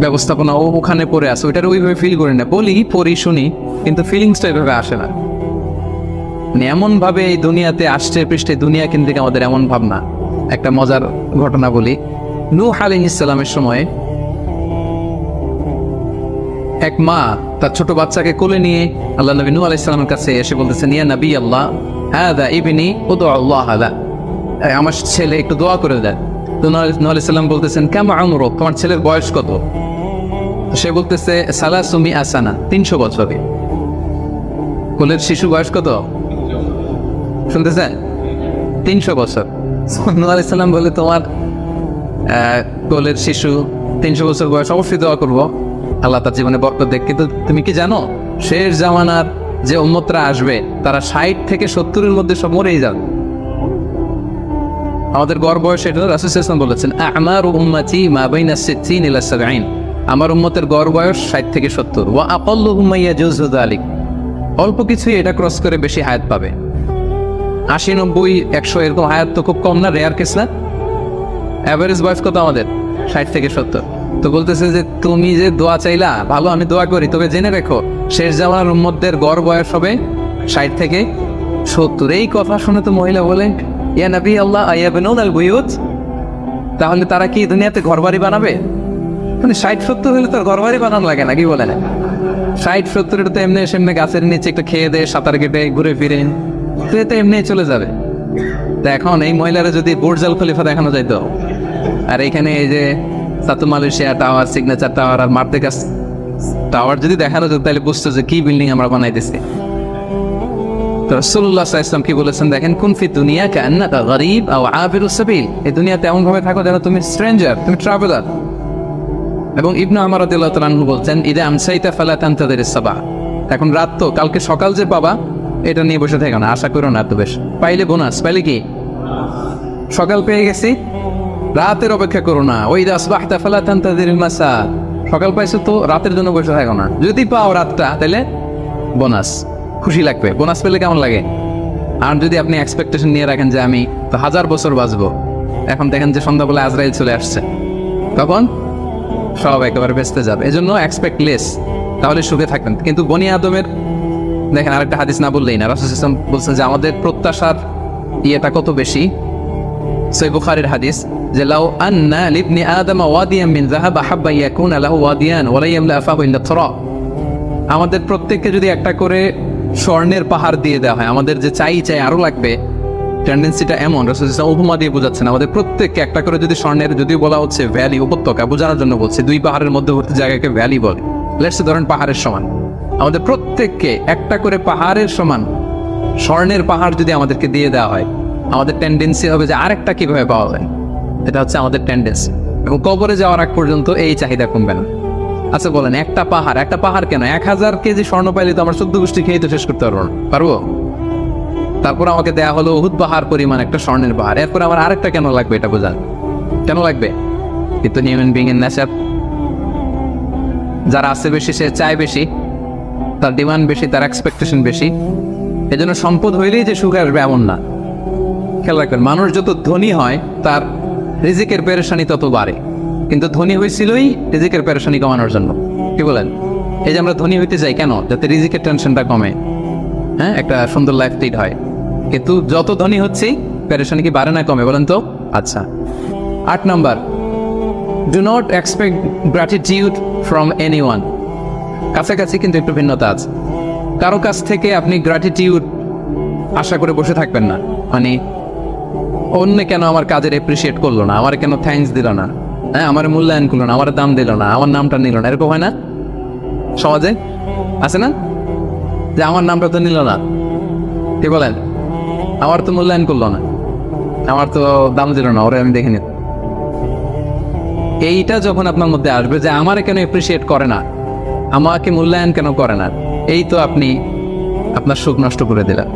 ব্যবস্থাপনা ওখানে পড়ে আছে, ওইটার ওইভাবে ফিল করি না। পড়ি শুনি, কিন্তু ফিলিংসটা এভাবে আসে না। মানে এমন ভাবে এই দুনিয়াতে আসছে পৃষ্ঠে দুনিয়া কেন্দ্রিক আমাদের এমন ভাবনা। একটা মজার ঘটনা বলি। নূহ আলাইহিস সালামের সময় এক মা তার ছোট বাচ্চাকে কোলে নিয়ে আল্লাহ নবী নূহ আলাইহিস সালামের কাছে এসে বলতেছেন, ইয়া নবী আল্লাহ, হাদা ইবনি উদউ আল্লাহ লা, আমার ছেলে একটু দোয়া করে দেন। তো নূহ আলাইহিস সালাম বলতেছেন, কামা উমরু, তোমার ছেলের বয়স কত? সে বলতেছে, সালাসুমি আসানা, 300 বছর। কোলের শিশু বয়স কত শুনতেছেন? 300 বছর। নূহ আলাইহিস সালাম বলে, তোমার কোলের শিশু 300 বছর বয়স, অবশ্যই দোয়া করবো, আল্লাহ তার জীবনে বরকত দেখ। কিন্তু তুমি কি জানো, শেষ জামানার যে উম্মতরা আসবে তারা 60 থেকে 70-এর মধ্যে সব মরেই যাবে। আমাদের গড় বয়স এটা রাসূল সাল্লাল্লাহু আলাইহি ওয়াসাল্লাম বলেছেন, আমারু উম্মতি মা বাইনা 60 ইলা 70। আমার উম্মতের গড় বয়স 60 থেকে 70। ওয়া আকাল্লুহুম ইয়াজুজু যালিক, অল্প কিছুই এটা ক্রস করে বেশি হায়াত পাবে। 80, 90, 100 এরকম হায়াত তো খুব কম না, রেয়ার কেস না? অ্যাভারেজ বয়স কত আমাদের? 60 থেকে 70। তো বলতেছে যে তুমি যে দোয়া চাইলা, ভালো, আমি দোয়া করি, তবে জেনে রেখো শেষ জামানার উম্মতদের গড় বয়স হবে 60 থেকে 70। এই কথা শুনে তো মহিলা বলে, ইয়া নবী আল্লাহ আয়াবনুন আল বুয়ুত, তাহলে তারা কি দুনিয়াতে ঘরবাড়ি বানাবে? মানে 60-70 হলে তো ঘরবাড়ি বানানো লাগে না, কি বলে না? 60-70 তো এমনি সেমনি গাছের নিচে একটু খেয়ে দেয়, সাঁতার কেটে ঘুরে ফিরে তো এতে এমনি চলে যাবে। তো এখন এই মহিলারা যদি বুর্জ আল খলিফা দেখানো যাইতো, আর এখানে এই যে সাতু মালয়েশিয়া টাওয়ার, সিগনেচার টাওয়ার আর মার্তেকাস টাওয়ার যদি দেখানো যেত, তাহলে বুঝতো যে কি বিল্ডিং আমরা বানাইতেছি। তো রাসূলুল্লাহ সাল্লাল্লাহু আলাইহি ওয়াসাল্লাম কি বলেছেন দেখেন, কুন ফি দুনিয়া কান্নাকা গরীব আও আবিরুস সাবিল, এই দুনিয়াতে এমন ভাবে থাকো যেন তুমি স্ট্রেঞ্জার, তুমি ট্রাভেলার। এবং ইবনে উমর রাদিয়াল্লাহু তাআলা আনহু বলছেন, ইদা আমসাইতা ফালা তানতাযিরিস সাবা, এখন রাত তো, কালকে সকাল যে পাবা এটা নিয়ে বসে থেকো না, আশা করো না এত বেশ। পাইলে বোনাস, পাইলে কি সকাল পেয়ে গেছি, রাতের অপেক্ষা করো না। ওই ইদা আসবাহতা ফালা তানতাযিরিল মাসা, সকাল পাইছো তো রাতের জন্য বসে থাকো না, যদি পাও রাতটা তাহলে বোনাস, খুশি লাগবে। বোনাস পেলে কেমন লাগে? আর যদি আপনি এক্সপেকটেশন নিয়ে রাখেন যে আমি তো 1000 বছর বাঁচবো, এখন দেখেন যে সন্ধ্যাবেলা আজরাইল চলে আসছে, তখন সব একেবারে বেঁচতে যাবে। এজন্য এক্সপেক্ট লেস, তাহলে সুখে থাকবেন। কিন্তু বনি আদমের দেখেন আরেকটা হাদিস না বললেই না, রাসূল সাল্লাল্লাহু আলাইহি ওয়াসাল্লাম বলছেন যে আমাদের প্রত্যাশার ইয়েটা কত বেশি। সহিহ বুখারীর হাদিস, যে লাউ আন্না লিবনি আদম ওয়াদিয়ান মিন যাহাব আহাব্বা ইয়াকুনা লাহু ওয়াদিয়ান ওয়া লা ইয়ামলা আফাহু ইল্লা তুরাব, আমাদের প্রত্যেককে যদি একটা করে স্বর্ণের পাহাড় দিয়ে দেওয়া হয়, আমাদের যে চাই আরো লাগবে, টেন্ডেন্সিটা এমন, রাসূল সাল্লাল্লাহু আলাইহি ওয়াসাল্লাম উপমা দিয়ে বোঝাচ্ছেন, আমাদের প্রত্যেককে একটা করে যদি স্বর্ণের, যদিও বলা হচ্ছে ভ্যালি, উপত্যকা বোঝানোর জন্য বলছে, দুই পাহাড়ের মধ্যবর্তী জায়গাকে ভ্যালি বলে, লেটস সে ধরেন পাহাড়ের সমান, আমাদের প্রত্যেককে একটা করে পাহাড়ের সমান স্বর্ণের পাহাড় যদি আমাদেরকে দিয়ে দেওয়া হয়, আমাদের টেন্ডেন্সি হবে যে আরেকটা কিভাবে পাওয়া যায়, এটা হচ্ছে আমাদের টেন্ডেন্সি। এবং কবরে যাওয়ার আগ পর্যন্ত এই চাহিদা কমবে না। আচ্ছা বলেন, একটা পাহাড় কেন, 1000 কেজি স্বর্ণ পাইলে তো আমার 14 গোষ্ঠী খেয়ে তো শেষ করতে পারবো? তারপর আমাকে দেয়া হলো উহুদ পাহাড় পরিমাণ একটা স্বর্ণের পাহাড়, এরপর আমার আরেকটা কেন লাগবে, এটা বোঝান কেন লাগবে? কিন্তু হিউম্যান বিং এর নেচার, যারা আছে বেশি সে চায় বেশি, তার ডিমান্ড বেশি, তার এক্সপেকটেশন বেশি। এজন্য সম্পদ হইলেই যে সুখ আসবে এমন না। খেয়াল রাখবেন, মানুষ যত ধনী হয় তার রিজিকের পেরেশানি তত বাড়ে, কিন্তু ধনী হয়েছিলই রিজিকের পেরেশানি কমানোর জন্য। কি বলেন? এই যে আমরা ধনী হইতে চাই কেন? যাতে রিজিকের টেনশনটা কমে, হ্যাঁ, একটা সুন্দর লাইফ লিড হয়। কিন্তু যত ধনী হচ্ছে পেরেশানি কি বাড়ে না কমে, বলেন তো? আচ্ছা, 8 number, do not expect gratitude from anyone. কাছাকাছি কিন্তু একটু ভিন্নতা আছে। কারো কাছ থেকে আপনি গ্র্যাটিটিউড আশা করে বসে থাকবেন না, মানে অন্য কেন আমার কাজের এপ্রিসিয়েট করলো না, আমার কেন থ্যাঙ্কস দিল না, হ্যাঁ, আমার মূল্যায়ন করলো না, আমার দাম দিল না, আমার নামটা নিল না, এরকম হয় না সমাজে? আছে না যে আমার নামটা তো নিল না, কি বলেন, আমার তো মূল্যায়ন করলো না, আমার তো দাম দিল না, ওরে আমি দেখিনি। এইটা যখন আপনার মধ্যে আসবে যে আমার কেন এপ্রিসিয়েট করে না, আমাকে মূল্যায়ন কেন করে না, এই তো আপনি আপনার সুখ নষ্ট করে দিলেন।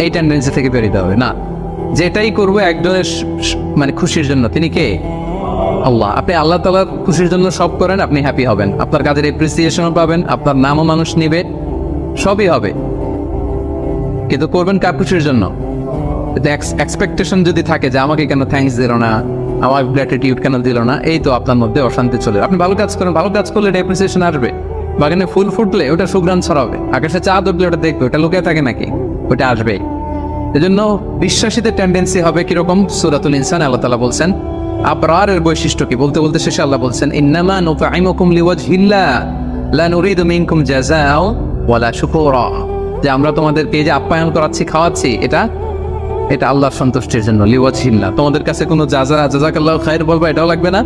এই টেন্ডেন্সি থেকে বেরোতে হবে না। যেটাই করবো একজনের মানে খুশির জন্য, তিনি কে? আল্লাহ। আপনি আল্লাহ তাআলার খুশির জন্য সব করেন, আপনি হ্যাপি হবেন, আপনার কাজের এপ্রিসিয়েশনও পাবেন, আপনার নামও মানুষ নিবে, সবই হবে। কিন্তু করবেন কার খুশির জন্য? এক্সপেকটেশন যদি থাকে যে আমাকে কেন থ্যাঙ্কস দিল না, আমার গ্র্যাটিটিউড কেন দিল না, এই তো আপনার মধ্যে অশান্তি চলে। আপনি ভালো কাজ করেন, ভালো কাজ করলে এটা অ্যাপ্রিসিয়েশন আসবে। বাগানে ফুল ফুটলে ওটা সুঘ্রাণ ছড়াবে, আকাশে চাঁদ উঠলে ওটা দেখবে, ওটা লুকিয়ে থাকে নাকি, ওটা আসবে। এজন্য বিশ্বাসীদের টেন্ডেন্সি হবে কিরকম? সূরাতুল ইনসান আল্লাহ তাআলা বলছেন আবরারের বৈশিষ্ট্য কি, বলতে বলতে শেষে আল্লাহ বলছেন, ইন্নামা নুতঈমুকুম লিওয়াজহিল্লাহ লা নুরিদু মিনকুম জাযাআ ওয়ালা শুকুরা, যে আমরা তোমাদেরকে এই যে আপ্যায়ন করাচ্ছি, খাওয়াচ্ছি, এটা আল্লাহর সন্তুষ্টির জন্য, লিওয়াজহিল্লাহ। তোমাদের কাছে কোনো জাযাকাল্লাহু খায়র বলবা এটাও লাগবে না,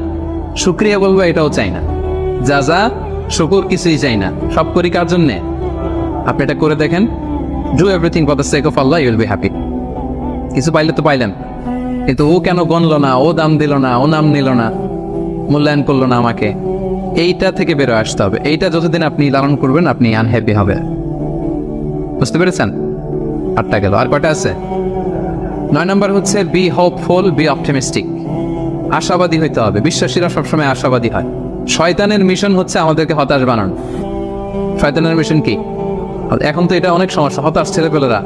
শুকরিয়া বলবা এটাও চাই না, জাযা শুকুর কিছুই চাই না, সব করি কার জন্যে? আপনি এটা করে দেখেন, do everything for the sake of Allah, you will be happy. কিছু পাইলে তো পাইলেন, কিন্তু ও কেন গণলো না, ও দাম দিল না, ও নাম নিল না, মূল্যায়ন করলো না আমাকে, এইটা থেকে বেরো আসতে হবে। এইটা যতদিন আপনি লালন করবেন আপনি আনহ্যাপি হবে। বুঝতে পেরেছেন? 8টা গেল, আর কয়টা আছে? 9 নাম্বার হচ্ছে বি হোপফুল, বি অপটিমিস্টিক। আশাবাদী হইতে হবে। বিশ্বাসীরা সবসময় আশাবাদী হয়। শয়তানের মিশন হচ্ছে আমাদেরকে হতাশ বানানো। শয়তানের মিশন কি? আর এখন তো এটা অনেক সমস্যা, হতাশ ছেলেপেলেরা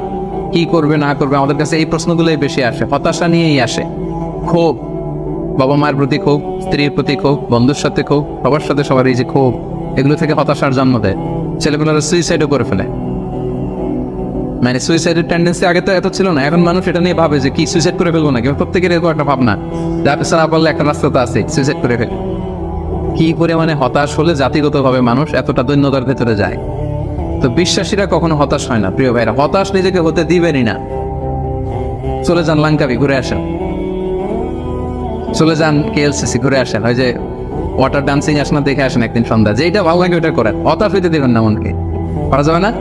কি করবে না করবে, আমাদের কাছে এই প্রশ্নগুলোই বেশি আসে, হতাশা নিয়েই আসে। ক্ষোভ, বাবা মায়ের প্রতি ক্ষোভ, স্ত্রীর প্রতি ক্ষোভ, বন্ধুর সাথে ক্ষোভ, সবার সাথে সবার এই যে ক্ষোভ, এগুলো থেকে হতাশার জন্ম দেয়। ছেলেপেলেরা সুইসাইডও করে ফেলে। মানে সুইসাইডের টেন্ডেন্সি আগে তো এত ছিল না, এখন মানুষ এটা নিয়ে ভাবে যে কি সুইসাইড করে ফেলবো নাকি, প্রত্যেকের এরকম একটা ভাবনা, যার পেছনে না পারলে একটা রাস্তা তো আছে, সুইসাইড করে ফেলে। কি করে মানে হতাশ হলে জাতিগতভাবে মানুষ এতটা দৈন্যতার ভেতরে যায়। তো বিশ্বাসীরা কখনো হতাশ হয় না প্রিয় ভাইরা, হতাশ নিজেকে হতে দিবেনই না। চলে যান লাঙ্কাবি ঘুরে আসেন, চলে যান KLCC ঘুরে আসেন, ওই যে ওয়াটার ডান্সিং আসেন দেখে আসেন একদিন সন্ধ্যা, যেটা ভালো লাগে ওইটা করেন, হতাশ হইতে দেবেন না মনকে, করা যাবে না।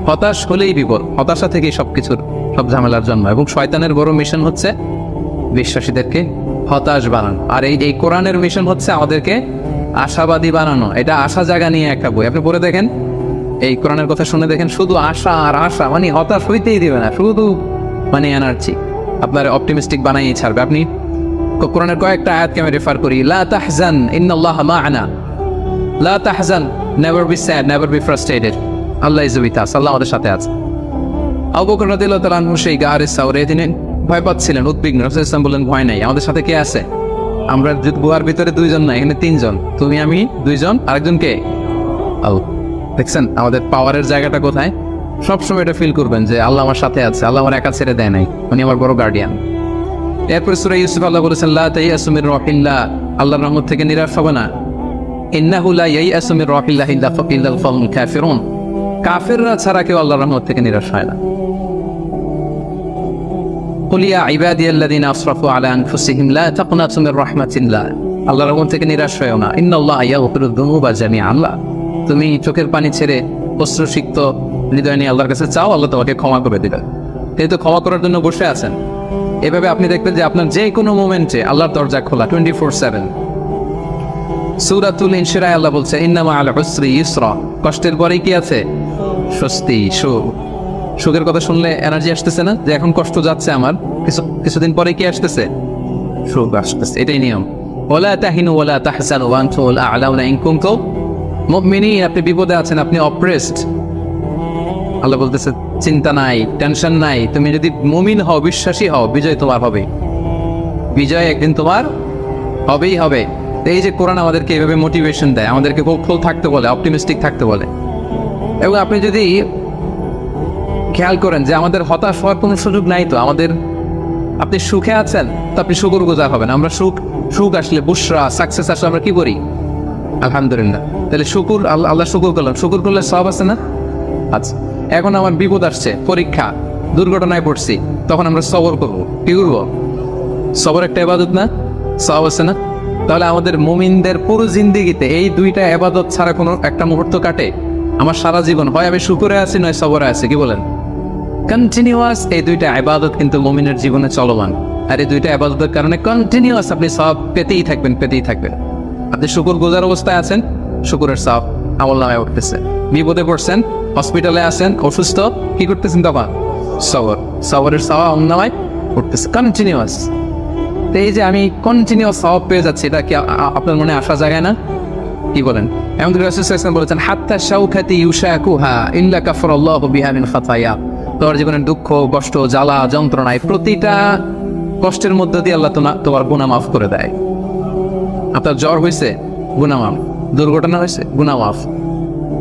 হতাশ হলেই বিপদ, হতাশা থেকেই সবকিছুর সব ঝামেলার জন্ম। এবং শয়তানের বড় মিশন হচ্ছে বিশ্বাসীদেরকে হতাশ বানানো, আর এই কোরআনের মিশন হচ্ছে আমাদেরকে আশাবাদী বানানো। এটা আশা জাগা নিয়ে একটা বই, আপনি পড়ে দেখেন, এই কোরআনের কথা শুনে দেখেন, শুধু আশা আর আশা, মানে হতাশ হইতেই দিবে না, শুধু মানে এনার্জি আপনার অপটিমিস্টিক বানাই ছাড়বে। আপনি কোরআনের কয়েকটা আয়াতকে আমি রেফার করি, লা তাহজান ইন্নাল্লাহা মা'ানা, লা তাহজান, never be sad, never be frustrated, Allah is with us, Allah আমাদের সাথে আছে। আবু বকর রাদিয়াল্লাহু তাআলা আনহু সেই গারে সাওরে তিনি ভয় পাচ্ছিলেন, উদ্বিগ্ন। রাসূল সাল্লাল্লাহু আলাইহি ওয়াসাল্লাম বললেন, ভয় নাই, আমাদের সাথে কে আছে? আমরা গুহার ভিতরে দুইজন না, এখানে তিনজন, তুমি আমি দুইজন, আরেকজন কে? আল্লাহ। দেখছেন আমাদের পাওয়ারের জায়গাটা কোথায়? সবসময় এটা ফিল করবেন যে আল্লাহ আমার সাথে আছে, আল্লাহ আমার একা ছেড়ে দেয় নাই, উনি আমার বড় গার্ডিয়ান। এরপরে সূরা ইউসুফ আল্লাহ বলেছেন, লা তাইয়াসু মির রাহিল্লাহ, আল্লাহর রহমত থেকে নিরাশ হবে না। ইন্নাহু লা ইয়াইয়াসু মির রাহিল্লাহ ইল্লাল কওমুল কাফিরুন, কাফেররা ছাড়া কেউ আল্লাহর রহমত থেকে নিরাশ হয় না। কুল ইয়া ইবাদিয়াল্লাযিনা আসরাফু আলা আনফুসিহিম লা তাকনাতু মির রাহমাতিল্লাহ, আল্লাহর রহমত থেকে নিরাশ হয়ো না। ইন্নাল্লাহা ইয়াগফিরুয যুনুবা জামিআ, আল্লাহ তুমি চোখের পানি ছেড়ে অশ্রুসিক্ত হৃদয় নিয়ে আল্লাহর কাছে চাও, আল্লাহ তোমাকে ক্ষমা করে দিবেন। তিনি তো ক্ষমা করার জন্য বসে আছেন। এভাবে আপনি দেখবেন যে আপনার যে কোনো মোমেন্টে আল্লাহর দরজা খোলা 24/7। সূরাতুল ইনশিরাহ আল্লাহ বলছে, ইন্নামা আল উসরি ইউসরা, কষ্টের পরেই কি আছে? স্বস্তি, সুখ। সুখের কথা শুনলে এনার্জি আসতেছে না, যে এখন কষ্ট যাচ্ছে আমার, কিছুদিন পরে কি আসতেছে? সুখ আসতেছে। এটাই নিয়ম। ওয়ালা তাহিনু ওয়ালা তাহজানু ওয়া আনতুল আ'লাউনা ইন কুনতুম মুমিনিন, আপনি বিপদে আছেন, আপনি অপ্রেসড, আল্লাহ বলতেছে চিন্তা নাই, টেনশন নাই, তুমি যদি মুমিন হও, বিশ্বাসী হও, বিজয় তোমার হবে, বিজয় একদিন তোমার হবেই হবে। এই যে কোরআন আমাদেরকে এইভাবে মোটিভেশন দেয়, আমাদেরকে হোপফুল থাকতে বলে, অপটিমিস্টিক থাকতে বলে। এবং আপনি যদি খেয়াল করেন যে আমাদের হতাশ হওয়ার কোনো সুযোগ নাই, তো আমাদের, আপনি সুখে আছেন তো আপনি শুকরগুজার হবেন। আমরা সুখ আসলে, বুশরা, সাকসেস আসলে আমরা কি করি? আলহামদুলিল্লাহ। তাহলে শুকুর, আল্লাহ শুকুর করলাম, শুকুর করলে সব আছে না? আচ্ছা, এখন আমার বিপদ আসছে, পরীক্ষা, দুর্ঘটনায় পড়ছি, তখন আমরা সবর করবো। কি করবো? সবর একটা ইবাদত না? সব আছে না? তাহলে আমাদের মুমিনদের পুরো জিন্দেগিতে এই দুইটা ইবাদত ছাড়া কোনো একটা মুহূর্ত কাটে? আমার সারা জীবন হয় আমি শুকরে আছি, নয় সবরে আছি। কি বলেন? কন্টিনিউয়াস এই দুইটা ইবাদত কিন্তু মুমিনের জীবনে চলমান, আর এই দুইটা ইবাদতের কারণে কন্টিনিউয়াস আপনি সব পেতেই থাকবেন, পেতেই থাকবেন। আপনি শুকর গুজার অবস্থায় আছেন, শুকরের সব আমলনামায় উঠতেছে। বিপদে পড়ছেন, হসপিটালে আছেন, অসুস্থ, কি করতেছেন তখন? সবর, সবরের সওয়াব আমলনামায় উঠতেছে কন্টিনিউয়াস। তো এই যে আমি কন্টিনিউয়াস সওয়াব পেয়ে যাচ্ছি, এটা কি আপনার মনে আসা জায়গায় না? কি বলেন? এমন রাসূল সাল্লাল্লাহু আলাইহি ওয়াসাল্লাম বলেছেন, হাত্তা শাওকাতি ইউশাকুহা ইল্লা কাফারাল্লাহু বিহা মিন খাতায়া, তোমার জীবনের দুঃখ, কষ্ট, জ্বালা, যন্ত্রণায় প্রতিটা কষ্টের মধ্য দিয়ে আল্লাহ তোমার গুনাহ মাফ করে দেয়। আপনার জ্বর হয়েছে, গুনাহ মাফ। দুর্ঘটনা হয়েছে, গুনাহ মাফ।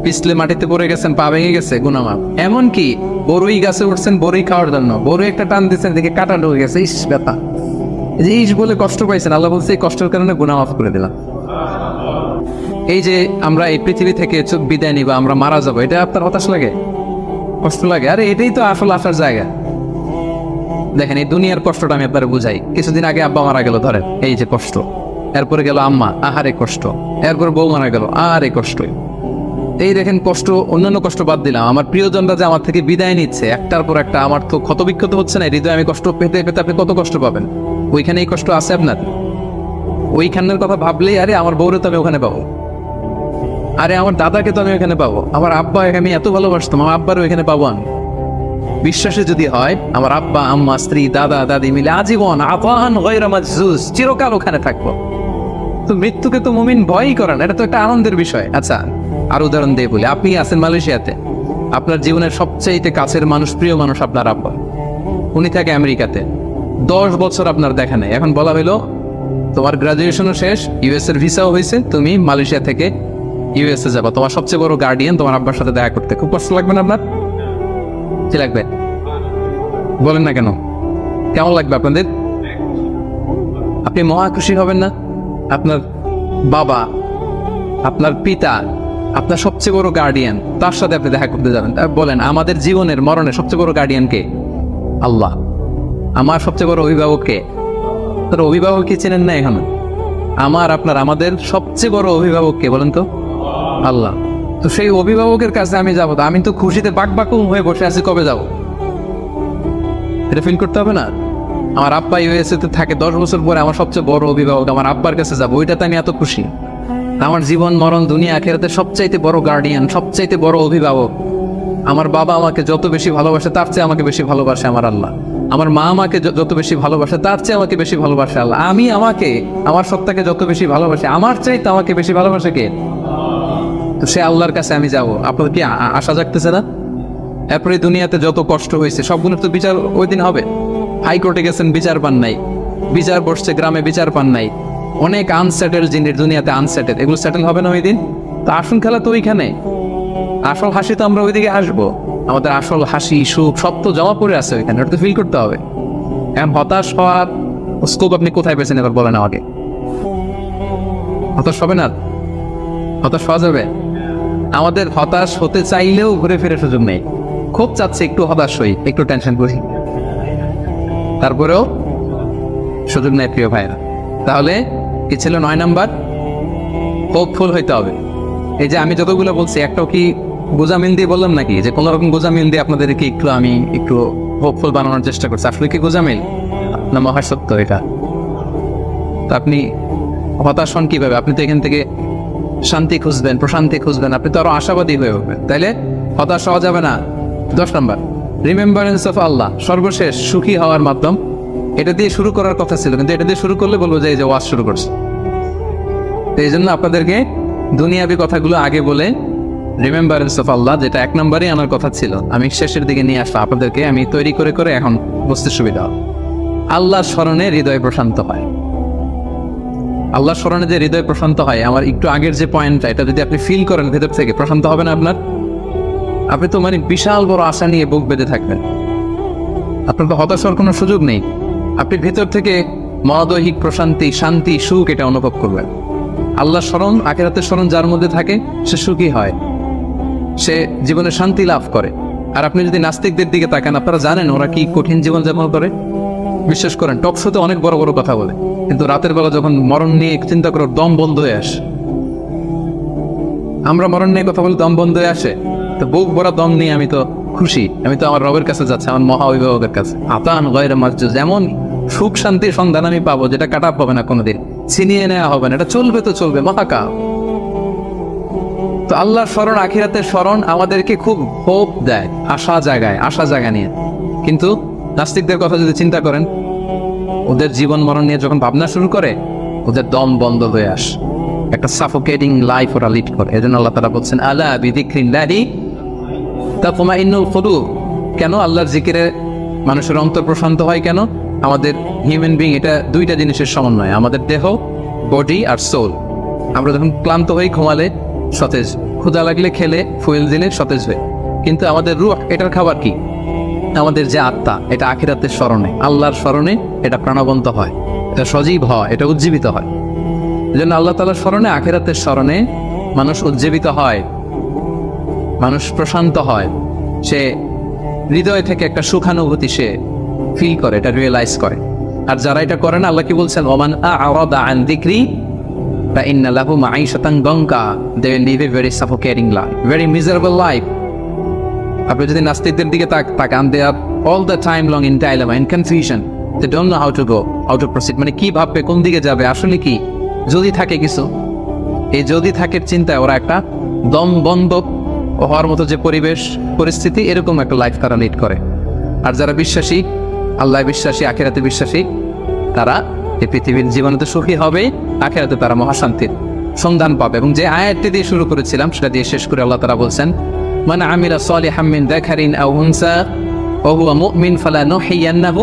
পিছলে মাটিতে পড়ে গেছেন, পা ভেঙে গেছে, গুনাহ মাফ। এমনকি বড়ই গাছে উঠছেন বড়ই খাওয়ার জন্য, বড়ই একটা টান দিচ্ছেন, দেখে কাটা ঢুকে গেছে, ইস ব্যথা, এই যে ইস বলে কষ্ট পাইছেন, আল্লাহ বলছে এই কষ্টের কারণে গুনাহ মাফ করে দিলাম। এই যে আমরা এই পৃথিবী থেকে চোখ বিদায় নিবা, আমরা মারা যাবো, এটা আপনার হতাশ লাগে? কষ্ট লাগে? আরে এটাই তো আসলে আসার জায়গা। দেখেন, এই দুনিয়ার কষ্টটা আমি আপনার বুঝাই। কিছুদিন আগে আব্বা মারা গেল, ধরেন, এই যে কষ্ট। এরপরে গেল আম্মা, আহারে কষ্ট। এরপর বউ মারা গেল, আরে কষ্ট। এই দেখেন কষ্ট, অন্যান্য কষ্ট বাদ দিলাম, আমার প্রিয়জনরা যে আমার থেকে বিদায় নিচ্ছে একটার পর একটা, আমার তো ক্ষতবিক্ষত হচ্ছে না হৃদয়, আমি কষ্ট পেতে পেতে আপনি কত কষ্ট পাবেন? ওইখানে এই কষ্ট আছে আপনার? ওইখানের কথা ভাবলেই, আরে আমার বউরে তো আমি ওখানে পাবো, আরে আমার দাদাকে তো আমি ওখানে পাবো, আমার আব্বা আমি এত ভালোবাসতাম, আমার আব্বারও এখানে পাবো আমি। বিশ্বাসে যদি হয়, আমার আব্বা, আম্মা, স্ত্রী, দাদা, দাদি মিলে আজীবন আতান গায়রা মাজজুজ, চিরকাল ওখানে থাকবো। তো মৃত্যুকে তো মুমিন ভয়ই করেন, এটা তো একটা আনন্দের বিষয়। আচ্ছা, আর উদাহরণ দিয়ে বলি, আপনি আছেন মালয়েশিয়াতে, আপনার জীবনের সবচেয়ে কাছের মানুষ, প্রিয় মানুষ আপনার আব্বা, উনি থাকে আমেরিকাতে, 10 বছর আপনার দেখা নেই। এখন বলা হইলো তোমার গ্রাজুয়েশনও শেষ, ইউএস এর ভিসাও হয়েছে, তুমি মালয়েশিয়া থেকে ইউএস এ যাবা, তোমার সবচেয়ে বড় গার্ডিয়ান তোমার আব্বার সাথে দেখা করতে। খুব কষ্ট লাগবে না আপনার? কি লাগবে বলেন না কেন? কেমন লাগবে আপনাদের? আপনি মহা খুশি হবেন না? আপনার বাবা, আপনার পিতা, আপনার সবচেয়ে বড় গার্ডিয়ান, তার সাথে আপনি দেখা করতে যাবেন। বলেন, আমাদের জীবনের মরণের সবচেয়ে বড় গার্ডিয়ান কে? আল্লাহ। আমার সবচেয়ে বড় অভিভাবক কে? তার অভিভাবক কি চেনেন না এখন? আমাদের সবচেয়ে বড় অভিভাবক কে বলেন তো? আল্লাহ। তো সেই অভিভাবকের কাছে আমি যাবো, আমি তো খুশিতে বাকবাকুম হয়ে বসে আছি, কবে যাব? এটা ফিল করতে হবে না? আমার আব্বা ইউএসএ তে থাকে, 10 বছর পরে আমার সবচেয়ে বড় অভিভাবক আমার আব্বার কাছে যাবো, ওইটাতে আমি এত খুশি। আমার জীবন মরণ দুনিয়া আখিরাতে সবচাইতে বড় গার্ডিয়ান, সবচাইতে বড় অভিভাবক আমার বাবা। আমাকে যত বেশি ভালোবাসে তার চেয়ে আমাকে বেশি ভালোবাসে আমার আল্লাহ। আমার মা আমাকে যত বেশি ভালোবাসে তার চেয়ে আমাকে বেশি ভালোবাসে আল্লাহ। আমি আমাকে, আমার সত্তাকে যত বেশি ভালোবাসে, আমার চাইতে আমাকে বেশি ভালোবাসে কে? তো সে আল্লাহর কাছে আমি যাব। আপনার কি আশা জাগতেছে না? এরপরে দুনিয়াতে যত কষ্ট হয়েছে সবগুলোর তো বিচার ওই দিন হবে। হাইকোর্টে গেছেন, বিচার পান নাই, বিচার বসছে গ্রামে, বিচার পান নাই, অনেক আনসেটেল জিনিস দুনিয়াতে আনসেটেল, এগুলো সেটেল হবে না ওই দিন? তো আসল খেলা তো ওইখানে, আসল হাসি তো আমরা ওইদিকে আসবো। আমাদের আসল হাসি সুখ সব তো জমা পড়ে আছে ওইখানে, ওটা তো ফিল করতে হবে। এখন হতাশ হওয়ার স্কোপ আপনি কোথায় পেয়েছেন এবার বলেন আমাকে? হতাশ হবে না? হতাশ হওয়া যাবে? আমাদের হতাশ হতে চাইলেও ঘুরে ফিরে সুযোগ নেই। খুব চাচ্ছে একটু হতাশ হই, একটু টেনশন করি, তারপরেও সুযোগ নেই প্রিয় ভাইরা। তাহলে কি ছিল 9 নাম্বার? হোপফুল হইতে হবে। এই যে আমি যতগুলো বলছি, একটাও কি গোজামিল দিয়ে বললাম নাকি যে কোনো রকম গোজামিল দিয়ে আপনাদেরকে আমি একটু হোপফুল বানানোর চেষ্টা করছি? আসলে কি গোজামিল না মহাসত্য এটা? তো আপনি হতাশ হন কিভাবে? আপনি তো এখান থেকে শান্তি খুঁজবেন, প্রশান্তি খুঁজবেন, আপনি তো আরো আশাবাদী হয়ে উঠবেন। তাইলে হতাশ হওয়া যাবে না। 10 নাম্বার, রিমেম্বারেন্স অফ আল্লাহ, সর্বশেষ সুখী হওয়ার মাধ্যম। এটা দিয়ে শুরু করার কথা ছিল, কিন্তু এটা দিয়ে শুরু করলে বলবো যে এই যে ওয়াজ শুরু করছে। তো এই জন্য আপনাদেরকে দুনিয়াবি কথাগুলো আগে বলে রিমেম্বারেন্স অফ আল্লাহ, যেটা 1 নম্বরে আনার কথা ছিল, আমি শেষের দিকে নিয়ে আসলাম আপনাদেরকে। আমি তৈরি করে করে এখন বুঝতে সুবিধা হবে। আল্লাহর স্মরণে হৃদয় প্রশান্ত হয়। আল্লাহর স্মরণে যে হৃদয় প্রশান্ত হয়, আমার একটু আগের যে পয়েন্টটা, এটা যদি আপনি ফিল করেন ভেতর থেকে, প্রশান্ত হবে না আপনার? আপনি তো বিশাল বড় আশা নিয়ে বুক বেঁধে থাকবেন, আপনার তো হতাশ হওয়ার কোনো সুযোগ নেই। আপনি ভেতর থেকে মনোদৈহিক প্রশান্তি, শান্তি, সুখ এটা অনুভব করবেন। আল্লাহর স্মরণ, আখিরাতের স্মরণ যার মধ্যে থাকে সে সুখী হয়, সে জীবনে শান্তি লাভ করে। আর আপনি যদি নাস্তিকদের দিকে তাকান, আপনারা জানেন ওরা কি কঠিন জীবনযাপন করে। বিশ্বাস করেন, টক শোতে অনেক বড় বড় কথা বলে, কিন্তু রাতের বেলা যখন মরণ নিয়ে চিন্তা করে দম বন্ধ হয়ে আসে। আমরা মরণ নিয়ে কথা বলে দম বন্ধ হয়ে আসে, তো বুক ভরা দম নিয়ে আমি তো খুশি, আমি তো আমার রবের কাছে যাচ্ছি, আমার মহা অভিভাবকের কাছে। আতান গয়রে মাসজুজ, এমন সুখ শান্তির সন্ধান আমি পাবো যেটা কাটা পাবে না কোনোদিন, ছিনিয়ে নেওয়া হবে না, এটা চলবে তো চলবে মহাকা। তো আল্লাহর স্মরণ, আখিরাতের স্মরণ আমাদেরকে খুব হোপ দেয়, আশা জাগায়, আশা জাগা নিয়ে। কিন্তু নাস্তিকদের কথা যদি চিন্তা করেন, ওদের জীবন মরণ নিয়ে যখন ভাবনা শুরু করে, ওদের দম বন্ধ হয়ে আসে, একটা সাফোকেটিং লাইফ ওরা লিড করে। এজন্য আল্লাহ তাআলা বলছেন, আলা বিযিকরিল্লাহি তাতমাইন্নুল কুলুব। কেন আল্লাহর জিকিরে মানুষের অন্তর প্রশান্ত হয়? কেন? আমাদের হিউম্যান বিং এটা দুইটা জিনিসের সমন্বয়, আমাদের দেহ, বডি আর সোল। আমরা যখন ক্লান্ত হই ঘুমালে সতেজ, ক্ষুধা লাগলে খেলে, ফুয়েল দিলে সতেজ হয়। কিন্তু আমাদের রূহ, এটার খাবার কি? আমাদের যে আত্মা, এটা আখিরাতের স্মরণে, আল্লাহর স্মরণে এটা প্রাণবন্ত হয়, এটা সজীব হয়, এটা উজ্জীবিত হয়। এই জন্য আল্লাহ তাআলার স্মরণে, আখিরাতের স্মরণে মানুষ উজ্জীবিত হয়, মানুষ প্রশান্ত হয়, সে হৃদয় থেকে একটা সুখানুভূতি সে ফিল করে, এটা রিয়েলাইজ করে। আর যারা এটা করে না, আল্লাহ কি বলছেন? ওমান আ'রাদা আন যিকরি ফাইন্না লাহু মাঈশাতান দানকা, they will live a very suffocating life, very miserable life. আপনি যদি নাস্তিকদের দিকে তাকান, they are all the time long in dilemma, in confusion, they don't know how to go, how to proceed. মানে কি ভাববে, কোন দিকে যাবে, আসলে কি যদি থাকে কিছু, এই যদি থাকের চিন্তায় ওরা একটা দম বন্ধ হওয়ার মতো যে পরিবেশ পরিস্থিতি, এরকম একটা লাইফ তারা লিড করে। আর যারা বিশ্বাসী, আল্লাহ বিশ্বাসী, আখিরাতে বিশ্বাসী, তারা এই পৃথিবীর জীবনে তো সুখী হবে, আখিরাতে তারা মহাশান্তির সন্ধান পাবে। এবং যে আয়াতটি দিয়ে শুরু করেছিলাম সেটা দিয়ে শেষ করে আল্লাহ তাআলা বলছেন, মান আমিলা সালিহাম মিন যাকারিন আও উনসা ওয়া হুয়া মুমিন ফালানুহয়িন্নাহু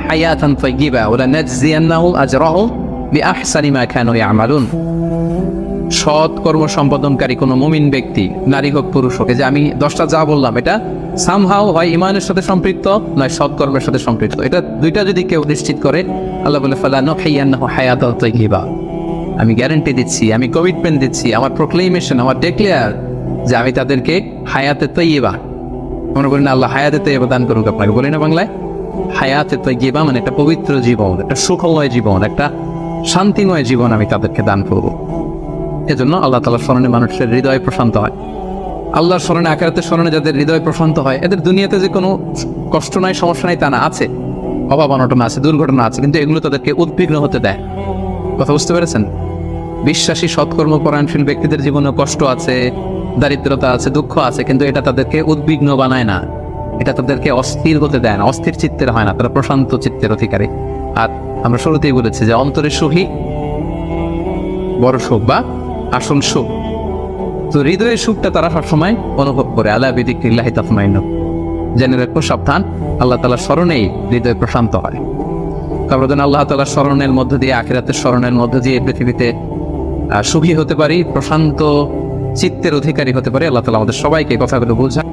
হায়াতান তাইয়্যিবা ওয়া লানাজজিয়ান্নাহু আজরাহুম বিআহসানি মা কানু ইয়ামালুন। সৎ কর্ম সম্পাদনকারী কোনো মুমিন ব্যক্তি, নারী হোক পুরুষ হোক, যে আমি 10টা যা বললাম এটা সামহাও হয় ইমানের সাথে সম্পৃক্ত, নয় সৎকর্মের সাথে সম্পৃক্ত। এটা দুইটা যদি কেউ নিশ্চিত করে, আল্লাহ বলে ফালানুহয়িন্নাহু হায়াতান তাইয়্যিবা, আমি গ্যারান্টি দিচ্ছি, আমি কমিটমেন্ট দিচ্ছি, আমার প্রোক্লেমেশন, আমার ডিক্লেয়ার যে আমি তাদেরকে হায়াতে তাইয়্যিবা, মনে করি না আল্লাহ হায়াতে তাইয়্যিবা দান করুক আপনাকে, বলি না বাংলায় হায়াতে তাইয়্যিবা মানে একটা পবিত্র জীবন, একটা সুখময় জীবন, একটা শান্তিময় জীবন আমি তাদেরকে দান করব। এজন্য আল্লাহ তাআলার স্মরণে মানুষের হৃদয় প্রশান্ত হয়। আল্লাহর স্মরণে, আখিরাতের স্মরণে যাদের হৃদয় প্রশান্ত হয়, এদের দুনিয়াতে যে কোনো কষ্ট নাই, সমস্যা নাই তা না, আছে অভাব অনটন আছে, দুর্ঘটনা আছে, কিন্তু এগুলো তাদেরকে উদ্বিগ্ন হতে দেয়। কথা বুঝতে পেরেছেন? বিশ্বাসী সৎকর্মপরায়ণশীল ব্যক্তিদের জীবনে কষ্ট আছে, দারিদ্রতা আছে, দুঃখ আছে, কিন্তু এটা তাদেরকে উদ্বিগ্ন বানায় না, এটা তাদেরকে অস্থির হতে দেয় না, অস্থির চিত্তের হয় না, তারা প্রশান্ত চিত্তের অধিকারী। আর আমরা শুরুতেই বলেছি যে অন্তরের সুখই বড় সুখ বা আসল সুখ। তো হৃদয়ের সুখটা তারা সবসময় অনুভব করে। আলা বিযিকরিল্লাহি তাতমাইন্নুল কুলুব, জেনে রাখো সাবধান, আল্লাহ তাআলার স্মরণেই হৃদয় প্রশান্ত হয়। আমরা যেন আল্লাহ তাআলার স্মরণের মধ্য দিয়ে, আখিরাতের স্মরণের মধ্য দিয়ে পৃথিবীতে সুখী হতে পারি, প্রশান্ত চিত্তের অধিকারী হতে পারি। আল্লাহ তাআলা আমাদের সবাইকে কথাগুলো বোঝায়।